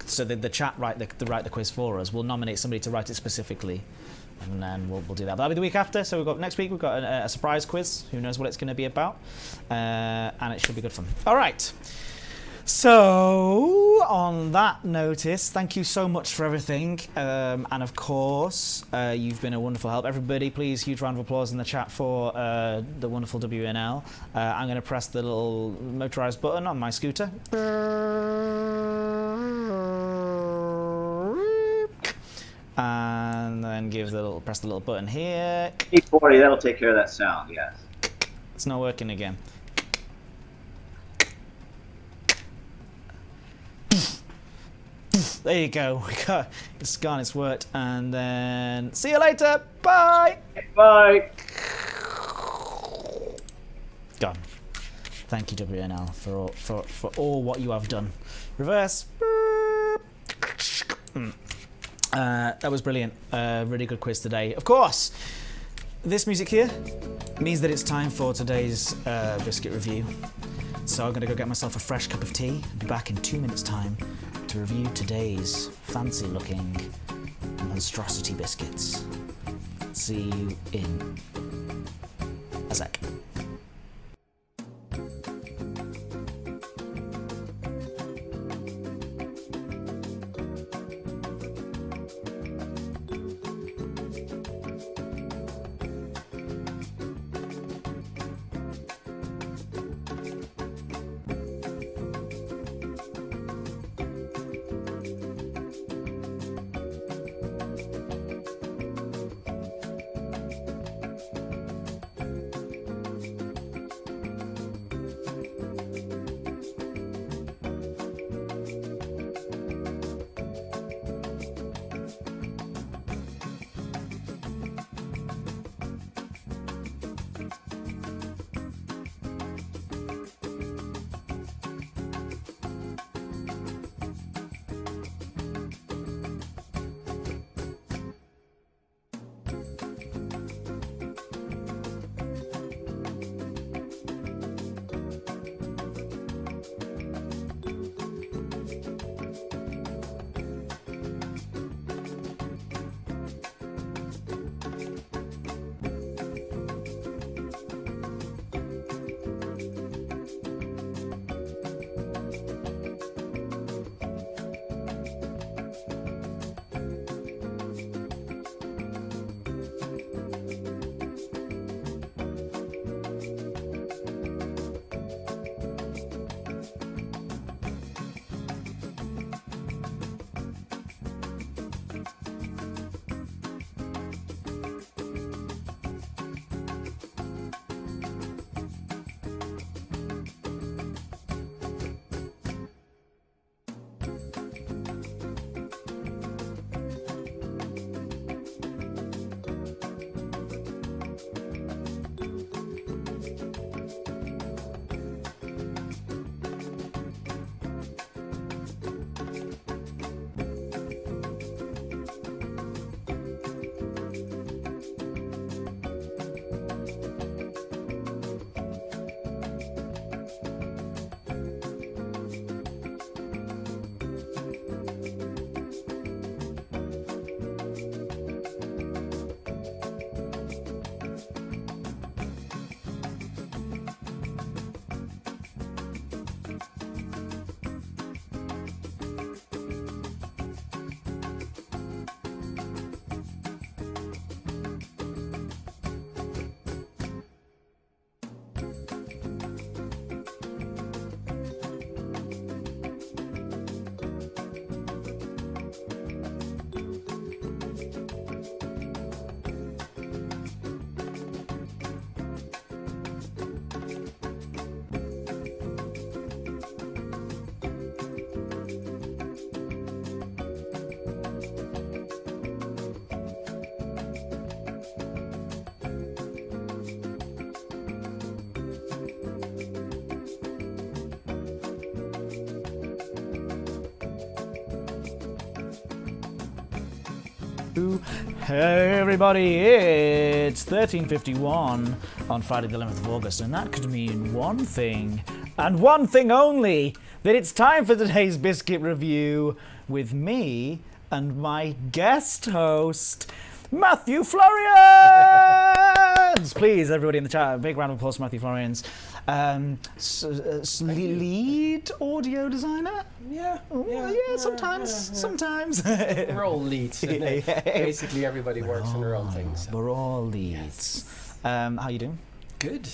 So the chat write the quiz for us. We'll nominate somebody to write it specifically, and then we'll do that. But that'll be the week after. So next week we've got a surprise quiz. Who knows what it's going to be about? And it should be good fun. All right. So on that notice, thank you so much for everything. And of course, you've been a wonderful help. Everybody, please, huge round of applause in the chat for the wonderful WNL. I'm going to press the little motorized button on my scooter. And then press the little button here. E40, that'll take care of that sound, yes. It's not working again. There you go. It's gone. It's worked. And then see you later. Bye. Bye. Gone. Thank you, WNL, for all what you have done. Reverse. That was brilliant. Really good quiz today. Of course, this music here means that it's time for today's biscuit review. So I'm going to go get myself a fresh cup of tea and be back in 2 minutes' time to review today's fancy-looking monstrosity biscuits. See you in a sec. Hey everybody, it's 13:51 on Friday the 11th of August, and that could mean one thing, and one thing only, that it's time for today's Biscuit review with me and my guest host, Matthew Florians! Please, everybody in the chat, a big round of applause for Matthew Florians. Lead audio designer? Yeah, sometimes. We're all leads. Basically, everybody works on their own things. So. We're all leads. Yes. How you doing? Good.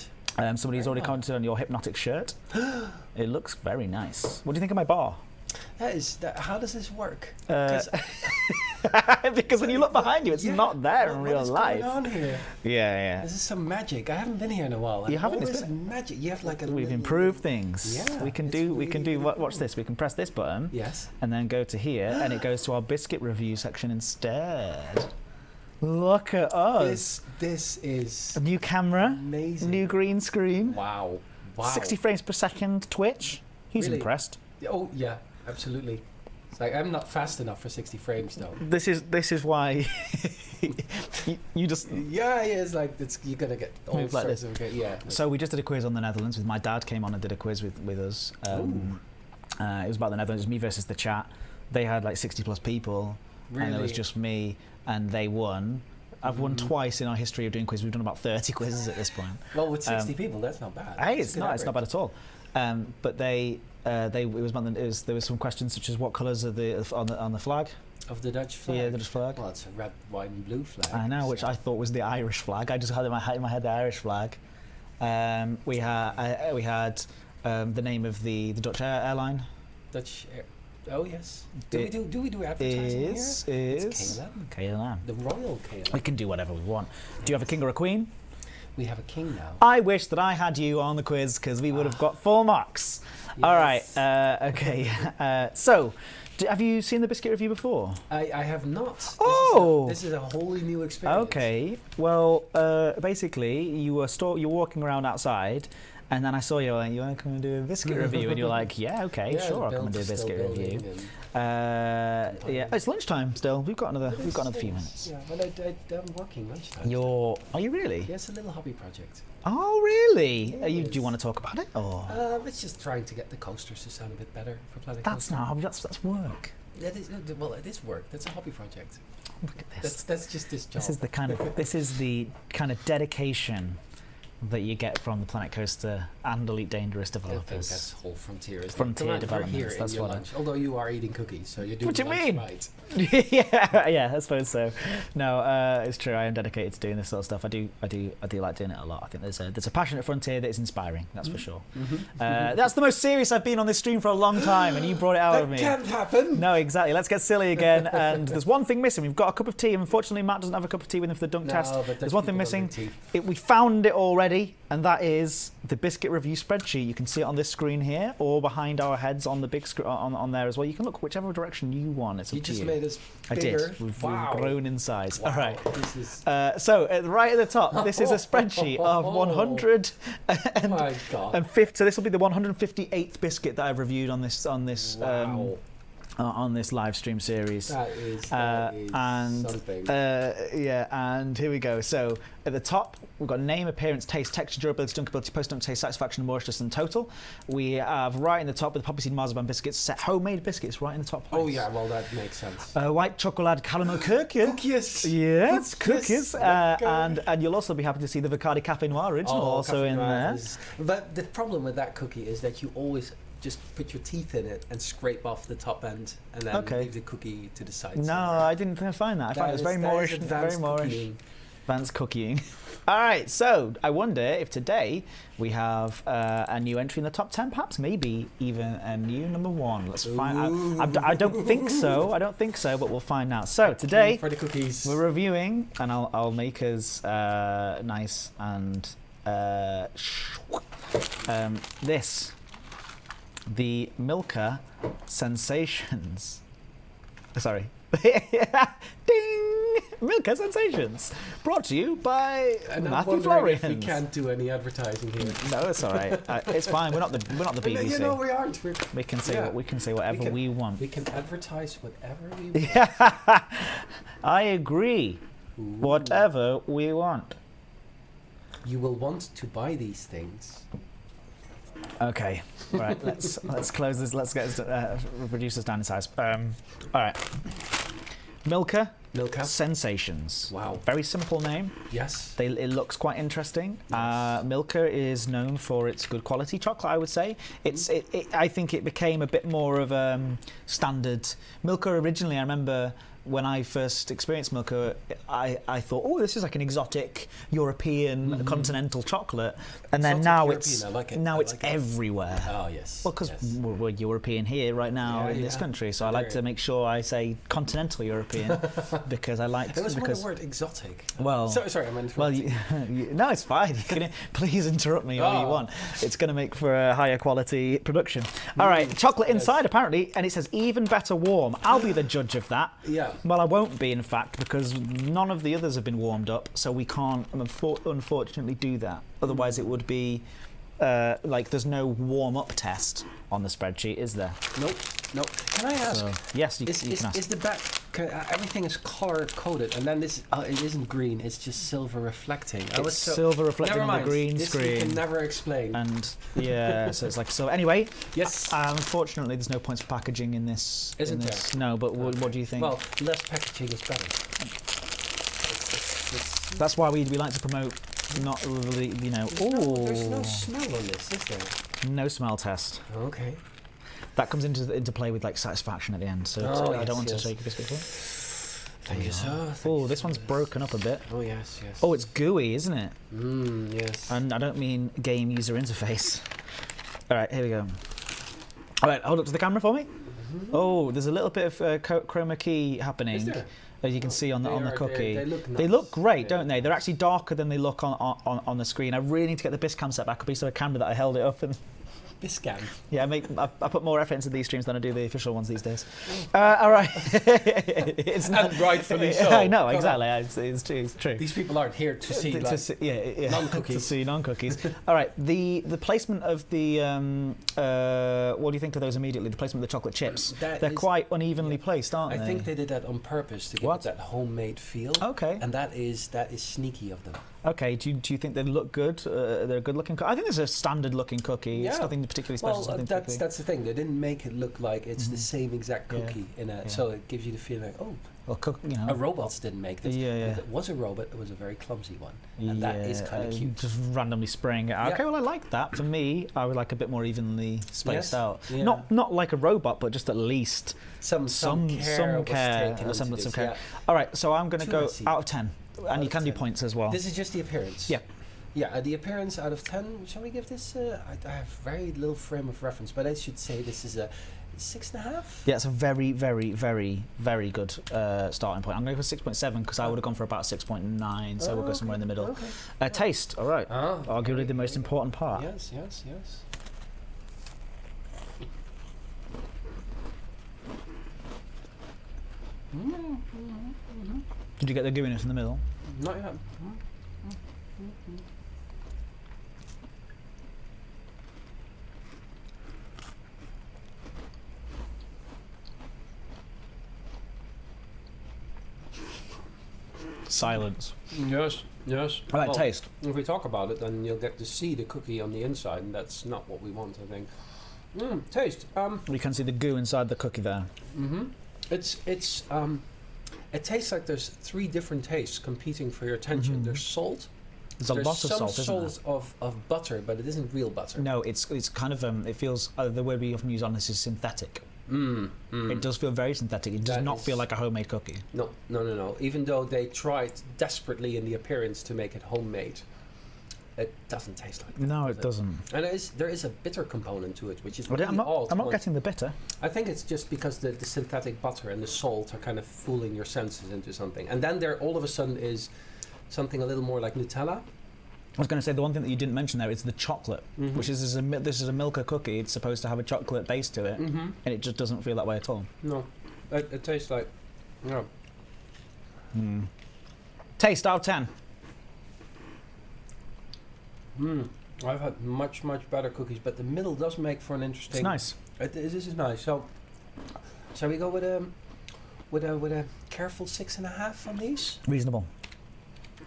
Somebody's already commented on your hypnotic shirt. It looks very nice. What do you think of my bar? How does this work? Because when you look behind you, it's not there in real life. What's going on here? Yeah. This is some magic. I haven't been here in a while. You haven't? It's magic. You have like a. We've improved things. Yeah. We can do. Watch this. We can press this button. Yes. And then go to here, and it goes to our biscuit review section instead. Look at us. This is a new camera. Amazing. New green screen. Wow. 60 frames per second Twitch. He's really? Impressed. Oh yeah, absolutely. It's like I'm not fast enough for 60 frames though. This is why you just it's like you're gonna get all move like sorts this. of So we just did a quiz on the Netherlands. With my dad came on and did a quiz with us. It was about the Netherlands. It was me versus the chat. They had like 60 plus people, and it was just me, and they won. I've won twice in our history of doing quizzes. We've done about 30 quizzes at this point. Well, with 60 people, that's not bad. Hey, it's not bad at all. But there was some questions such as what colours are on the flag? Of the Dutch flag? Yeah, the Dutch flag. Well, it's a red, white and blue flag. I know, which I thought was the Irish flag. I just had in my head the Irish flag. We had the name of the Dutch airline. Dutch air. Oh yes. Do we do advertising here? It's KLM. KLM. The Royal KLM. We can do whatever we want. Do you have a king or a queen? We have a king now. I wish that I had you on the quiz because we would have got full marks. Yes. All right. Okay. So, have you seen the Biscuit review before? I have not. This is a wholly new experience. Okay. Well, basically, you were walking around outside. And then I saw you and you want to come and do a Biscuit review, and you're like, yeah, okay, sure, I'll come and do a Biscuit review. It's lunchtime still. We've got another few minutes. Yeah, but I'm working lunchtime. Are you really? Yeah, it's a little hobby project. Oh, really? Yeah, do you want to talk about it? Or? It's just trying to get the coasters to sound a bit better for Planet That's Coaster. not hobby. That's work. It is work. That's a hobby project. Look at this. That's just this job. This is the kind of dedication that you get from the Planet Coaster and Elite Dangerous developers. I think that's whole Frontier. Frontier developments. That's what lunch. Although you are eating cookies, so you're doing what do you mean? Right. yeah, I suppose so. No, it's true. I am dedicated to doing this sort of stuff. I do like doing it a lot. I think there's a passion at Frontier that is inspiring. That's for sure. That's the most serious I've been on this stream for a long time, and you brought it out of me. That can't happen. No, exactly. Let's get silly again. And there's one thing missing. We've got a cup of tea. Unfortunately, Matt doesn't have a cup of tea with him for the dunk test. There's one thing missing. We found it already, and that is the Biscuit review spreadsheet. You can see it on this screen here, or behind our heads on the big screen on there as well. You can look whichever direction you want. It's up to you. You just made us bigger. I did. We've grown in size. Wow. All right. This is... So right at the top, this is a spreadsheet of 150. So this will be the 158th biscuit that I've reviewed on this on this live stream series. That is something. And here we go. So at the top, we've got name, appearance, taste, texture, durability, dunkability, post-dunk taste, satisfaction, moisture, and total. We have right in the top with the poppy seed marzipan biscuits, set homemade biscuits right in the top place. Oh yeah, well that makes sense. White chocolate caramel cookies. Cookies. Yes, cookies. And you'll also be happy to see the Bacardi Café Noir original also in there. But the problem with that cookie is that you always just put your teeth in it and scrape off the top end and then leave the cookie to the side. No, I didn't find that. I found it was very Moorish. Very Moorish. Advanced cooking. All right, so I wonder if today we have a new entry in the top 10, perhaps maybe even a new number 1. Let's find out. I don't think so, but we'll find out. So today for the cookies, we're reviewing, and I'll make us nice and this. The Milka Sensations. Sorry. Ding! Milka Sensations, brought to you by And Matthew I'm Florian. if we can't do any advertising here. No, it's all right. It's fine. We're not the BBC. You know, we aren't. We can say whatever we want. We can advertise whatever we want. Yeah, I agree. Ooh. Whatever we want. You will want to buy these things. Okay, right. Let's close this. Let's get reduce this down in size. All right. Milka Sensations. Wow. Very simple name. Yes. It looks quite interesting. Yes. Milka is known for its good quality chocolate, I would say. I think it became a bit more of a standard. Milka originally, I remember when I first experienced Milka, I thought, oh, this is like an exotic European continental chocolate, and then now it's everywhere. Oh yes. Well, because we're European here right now in this country, so I like to make sure I say continental European because I like. It was more the word exotic. Well, sorry, I'm interrupting. Well, no, it's fine. You can please interrupt me all you want. It's going to make for a higher quality production. All right, chocolate inside apparently, and it says even better warm. I'll be the judge of that. Yeah. Well, I won't be, in fact, because none of the others have been warmed up, so we can't, unfortunately, do that. Otherwise, it would be like there's no warm-up test on the spreadsheet, is there? Nope. Can I ask? Yes, you can ask. Is the back? Everything is color-coded, and then this it isn't green. It's just silver reflecting. It's silver reflecting on the green screen. This you can never explain. And yeah, so it's like so. Anyway, yes. Unfortunately, there's no points for packaging in this. Isn't there? No, but what do you think? Well, less packaging is better. That's why we like to promote. Not really, There's no smell on this, is there? No smell test. Okay. That comes into play with like satisfaction at the end. So I don't want to shake a biscuit. Thank you, sir. Oh, this one's broken up a bit. Oh yes. Oh, it's gooey, isn't it? Yes. And I don't mean game user interface. All right, here we go. All right, hold up to the camera for me. Oh, there's a little bit of chroma key happening. Is there? As you can see on the cookie. They look nice. They look great, don't they? They're actually darker than they look on the screen. I really need to get the Biscam set back up. I used to have a camera that I held it up and. Biscam. Yeah, I put more effort into these streams than I do the official ones these days. All right. It's not, and rightfully so. I know, exactly. It's true. These people aren't here to see non-cookies. To see non-cookies. All right. The placement of the what do you think of those immediately? The placement of the chocolate chips. They're quite unevenly placed, aren't they? I think they did that on purpose to give it that homemade feel. Okay. And that is sneaky of them. Okay. Do you think they look good? They're a good-looking. I think there's a standard-looking cookie. Yeah. It's nothing particularly special. Well, that's the thing. They didn't make it look like it's the same exact cookie so it gives you the feeling like robots didn't make this. If it was a robot, it was a very clumsy one, and that is kind of cute. Just randomly spraying it out. Yeah. Okay, well I like that. For me, I would like a bit more evenly spaced out. Yeah. Not like a robot, but just at least some care. All right, so I'm going to go out of 10, and you can do points as well. This is just the appearance. Yeah. Yeah, the appearance out of 10, shall we give this, I have very little frame of reference, but I should say this is a 6.5? Yeah, it's a very, very, very, very good starting point. I'm going to go for 6.7 because I would have gone for about 6.9, so we'll go somewhere in the middle. Okay. Taste, all right. Arguably the most important part. Yes. Did you get the gooiness in the middle? Not yet. Silence. Yes. All right, taste. If we talk about it, then you'll get to see the cookie on the inside, and that's not what we want, I think. Taste. You can see the goo inside the cookie there. It tastes like there's 3 different tastes competing for your attention. There's salt. There's a lot of salt, isn't there? There's some salt of butter, but it isn't real butter. No, it's kind of it feels the word we often use on this is synthetic. It does feel very synthetic. It does not feel like a homemade cookie. No. Even though they tried desperately in the appearance to make it homemade, it doesn't taste like that. No, it doesn't. And there is a bitter component to it, which is really odd. I'm not getting the bitter. I think it's just because the synthetic butter and the salt are kind of fooling your senses into something. And then there all of a sudden is something a little more like Nutella. I was going to say the one thing that you didn't mention there is the chocolate, which is this is a Milka cookie. It's supposed to have a chocolate base to it, and it just doesn't feel that way at all. No, it tastes like Taste out of 10. I've had much better cookies, but the middle does make for an interesting. It's nice. This is nice. So, shall we go with a careful 6.5 on these? Reasonable.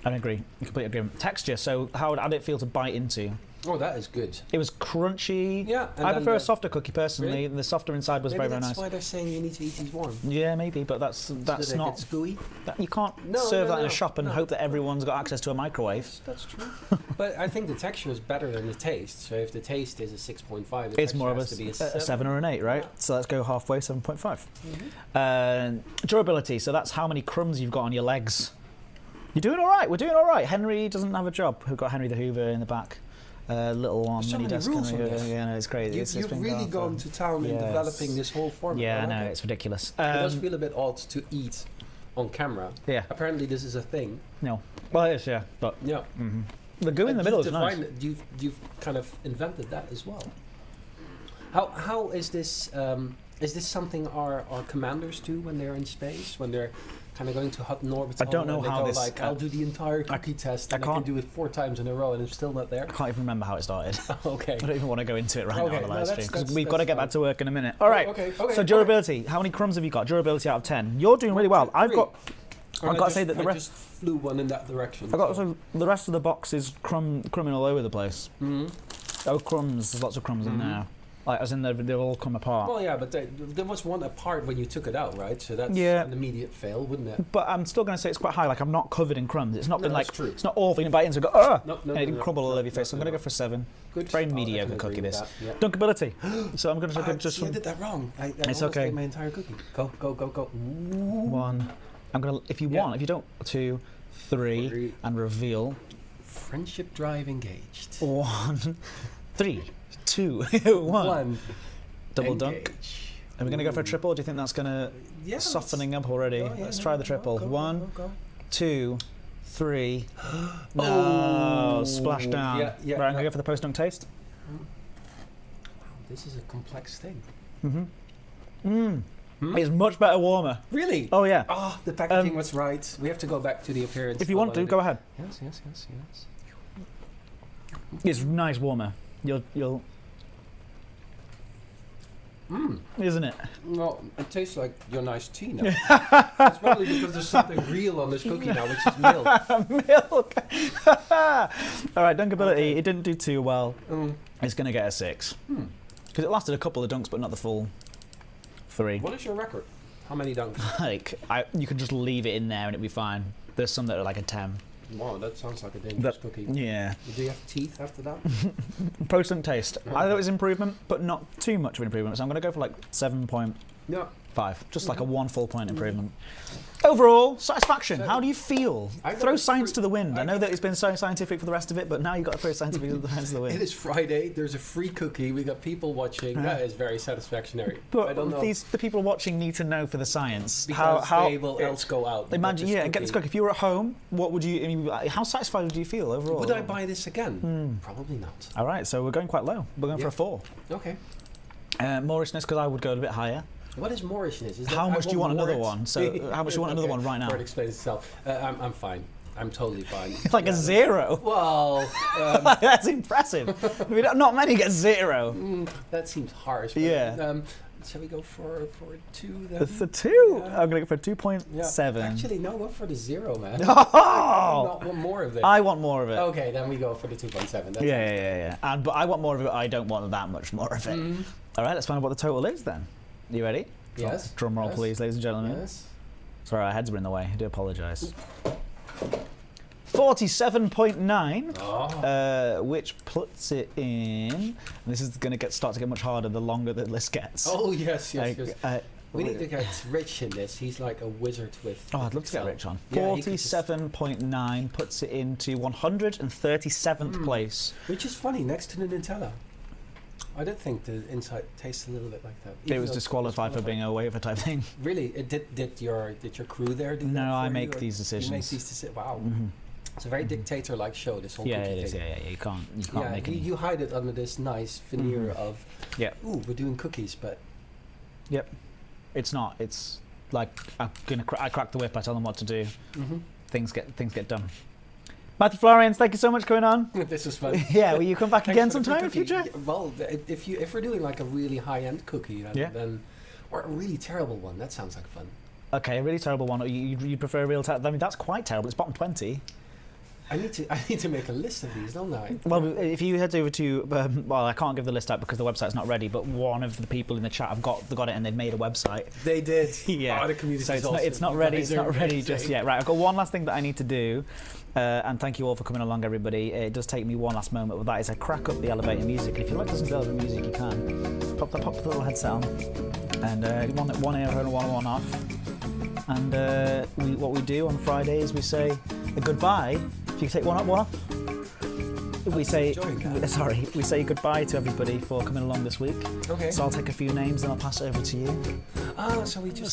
I agree. Completely agree. Texture. So how did it feel to bite into? Oh, that is good. It was crunchy. Yeah. I prefer a softer cookie personally. Really? The softer inside was very nice. That's why they're saying you need to eat these warm. Yeah, maybe, but that's not. It's gooey. You can't serve that in a shop and hope that everyone's got access to a microwave. That's true. But I think the texture is better than the taste. So if the taste is a 6.5, it's more of a 7 or an 8, right? Yeah. So let's go halfway, 7.5. Durability. So that's how many crumbs you've got on your legs. You're doing all right. We're doing all right. Henry doesn't have a job. We've got Henry the Hoover in the back. Little one. So many rules on this. Yeah, no, it's crazy. You've really gone to town in developing this whole format. Yeah, no, it's ridiculous. It does feel a bit odd to eat on camera. Yeah. Apparently, this is a thing. No. Well, it is, yeah. But yeah. The goo in the middle is nice. You've kind of invented that as well. How is this? Is this something our commanders do when they're in space? When they're kind of going to hot orbit? I don't know how this. Like, I'll do the entire cookie test. And I can do it 4 times in a row, and I'm still not there. I can't even remember how it started. Okay. I don't even want to go into it right now on the live stream because we've got to get back to work in a minute. All right. Okay. So durability. How many crumbs have you got? Durability out of 10. You're doing really well. I've got to say that the rest. I just flew one in that direction. So the rest of the box is crumbing all over the place. Oh, crumbs. There's lots of crumbs in there. Like, as in they'll all come apart. Well, yeah, but there was one apart when you took it out, right? So that's an immediate fail, wouldn't it? But I'm still going to say it's quite high. Like, I'm not covered in crumbs. It's not been like, true. It's not awful. You bite into it and go, No, and it didn't crumble all over your face. So I'm going to go for 7. Good. Very mediocre cookie, this. Yeah. Dunkability. So I'm going to take just I did that wrong. I it's okay. Ate my entire cookie. Go. Ooh. 1. I'm going to, if you want, if you don't, 2, 3, and reveal. Friendship drive engaged. 1, 3, 2, 1. Double dunk. Are we going to go for a triple? Do you think that's going to softening up already? Let's try the triple. Go, 1, 2, 3. No, splash down. Right, I'm going to go for the post dunk taste. This is a complex thing. It's much better warmer. Really? Oh yeah. Oh, the packaging was right. We have to go back to the appearance. If you want to, go ahead. Yes. It's nice warmer. You'll. Isn't it? Well, it tastes like your nice tea now. It's probably because there's something real on this cookie now, which is milk. Milk. All right, dunkability. It didn't do too well. It's going to get a 6 because it lasted a couple of dunks, but not the full 3. What is your record? How many dunks? Like, you can just leave it in there and it'd be fine. There's some that are like a 10. Wow, that sounds like a dangerous cookie. Yeah. Do you have teeth after that? Post dunk taste. I thought it was improvement, but not too much of an improvement. So I'm going to go for like 7.5. Just like a 1 full point improvement. Overall, satisfaction. How do you feel? Throw science to the wind. I know that it's been so scientific for the rest of it, but now you've got to throw scientific to the rest of the wind. It is Friday. There's a free cookie. We got people watching. That is very satisfactory. But I don't know. The people watching need to know for the science. Because they will else go out. Imagine, get this cookie. If you were at home, what would you? I mean, how satisfied would you feel overall? Would I buy this again? Probably not. All right, so we're going quite low. We're going for a 4. Okay. Moorishness, because I would go a bit higher. What is Moorishness? How much do you want another one? So how much do you want another one right now? It explains itself. I'm fine. I'm totally fine. Like a 0? Well, that's impressive. I mean, not many get 0. That seems harsh. But, yeah. Shall we go for a 2 then? It's a 2? Yeah. I'm going to go for 2.7. Actually, no, go for the 0, man. Oh! I want more of it. I want more of it. Okay, then we go for the 2.7. Yeah. But I want more of it. I don't want that much more of it. All right, let's find out what the total is then. You ready? Yes. Drum roll, please, ladies and gentlemen. Yes. Sorry, our heads were in the way. I do apologise. 47.9, which puts it in. And this is going to start to get much harder the longer the list gets. Oh yes. We need to get Rich in this. He's like a wizard with. Oh, I'd love to get Rich on. 47.9 puts it into 137th place. Which is funny, next to the Nutella. I did think the inside tastes a little bit like that. It was disqualified for being a wafer type thing. Really? Did your crew there do that? No, I make these decisions. You make these decisions. Wow. It's a very dictator-like show. This whole it cookie is. thing. Yeah. You can't make it. You hide it under this nice veneer of. Yeah. Ooh, we're doing cookies, but. Yep. It's not. It's I crack the whip. I tell them what to do. Things get done. Matthew Florians, thank you so much for coming on. This was fun. Yeah, will you come back again sometime in the future? Well, if we're doing like a really high-end cookie, then or a really terrible one, that sounds like fun. Okay, a really terrible one. You prefer a real terrible? I mean, that's quite terrible. It's bottom 20. I need to make a list of these, don't I? Well, if you head over to I can't give the list out because the website's not ready. But one of the people in the chat have got it, and they've made a website. They did. Yeah. Oh, the community. So it's not ready. It's not ready just yet. Right. I've got one last thing that I need to do. And thank you all for coming along, everybody. It does take me one last moment, but that is I crack up the elevator music. And if you like to listen to elevator music, you can pop the little headset on, and one ear and one off. And what we do on Friday is we say a goodbye. If you take one off. We say goodbye to everybody for coming along this week. Okay. So I'll take a few names and I'll pass it over to you. So we do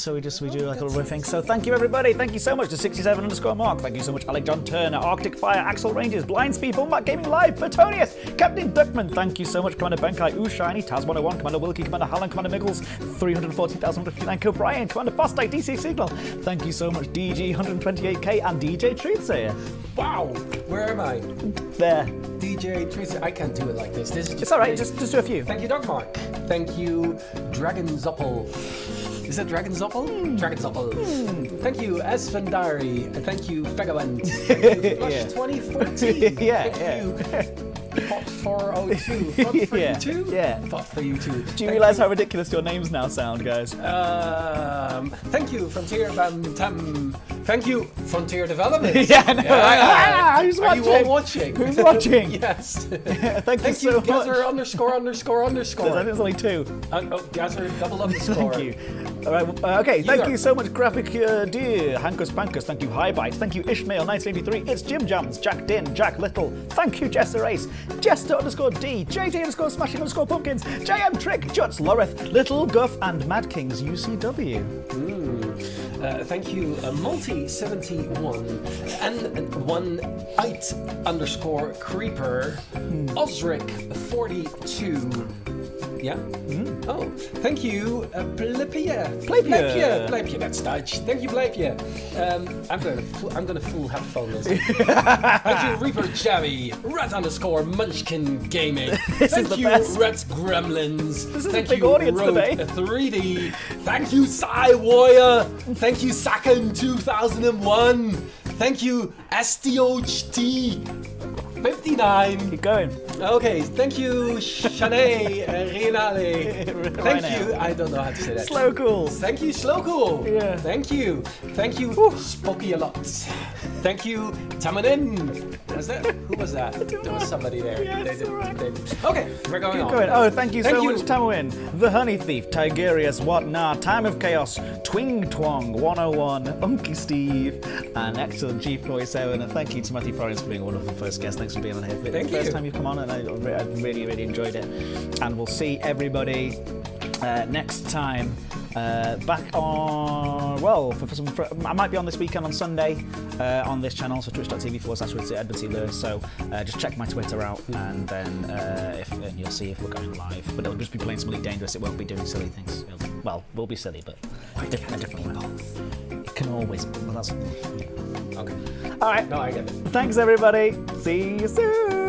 like a little riffing. So thank you everybody. Thank you so much to 67_Mark. Thank you so much Alec John Turner, Arctic Fire, Axel Rangers, Blind Speed, Bullback Gaming Live, Petonius, Captain Duckman. Thank you so much Commander Benkai, Shiny, Taz101, Commander Wilkie, Commander Hallen, Commander Miggles, 314,159 O'Brien, Commander Fosdyke, DC Signal. Thank you so much DG 128K and DJ Truthsayer. Wow. Where am I? There. DJ Truthsayer. I can't do it like this. It's all right. Just do a few. Thank you, Dogmark. Thank you, Dragon Zoppel. Is that Dragon Zoppel? Dragon Zoppel. Thank you, Esven Diary. Thank you, Fegawent. Thank you, Flush 2014. Thank you. Fought 402. Fought for you too? Yeah. Fought for you too. Do you realise how ridiculous your names now sound, guys? Thank you, Frontier Bantam. Thank you, Frontier Development. Who's watching? Are you all watching? Who's watching? Yes. Thank you so much. Gazer ____. There's only 2. Gazer __. Thank you. All right, okay, thank you so much, Graphic Deer, Hankus Pankus, thank you, Highbite, thank you, Ishmael 1983, it's Jim Jams, Jack Din, Jack Little, thank you, Jester Ace, Jester_D, JT_Smashing_Pumpkins, JM Trick, Juts, Loreth, Little Guff, and Mad Kings UCW. Thank you, Multi71 and one _Creeper, Osric42. Yeah. Oh, thank you, Blapia. That's Dutch. Thank you, Blapia. I'm gonna full have fun this. Thank you, Reaper Jammy, Rat _Munchkin Gaming. Thank you, Rat Gremlins. This is a big audience today. 3D. Thank you, Cy Warrior. Thank you, Sakan 2001. Thank you, STOHT. 59. Keep going. Okay, thank you, Shanae Renale. Thank you. I don't know how to say that. Slow Cool. Thank you, Slow Cool. Yeah. Thank you. Spooky a lot. Thank you, Tamanin. Who was that? There was somebody there. Yeah, Okay, we're going on. Oh, thank you so much, Tamawin. The Honey Thief, Tigerius, Whatnot, Time of Chaos, Twing Twong, 101, Unky Steve, and excellent G47. And thank you to Matthew Florence for being one of the first guests. Thanks for being on here. Thank you. First time you've come on, and I really, really enjoyed it. And we'll see everybody next time. Back on, I might be on this weekend on Sunday on this channel, so twitch.tv/Edward C. Lewis. So just check my Twitter out, and then and you'll see if we're going live. But it'll just be playing something dangerous. It won't be doing silly things. We'll be silly, but differently. It can always be. Well, that's okay. All right. No, I get it. Thanks, everybody. See you soon.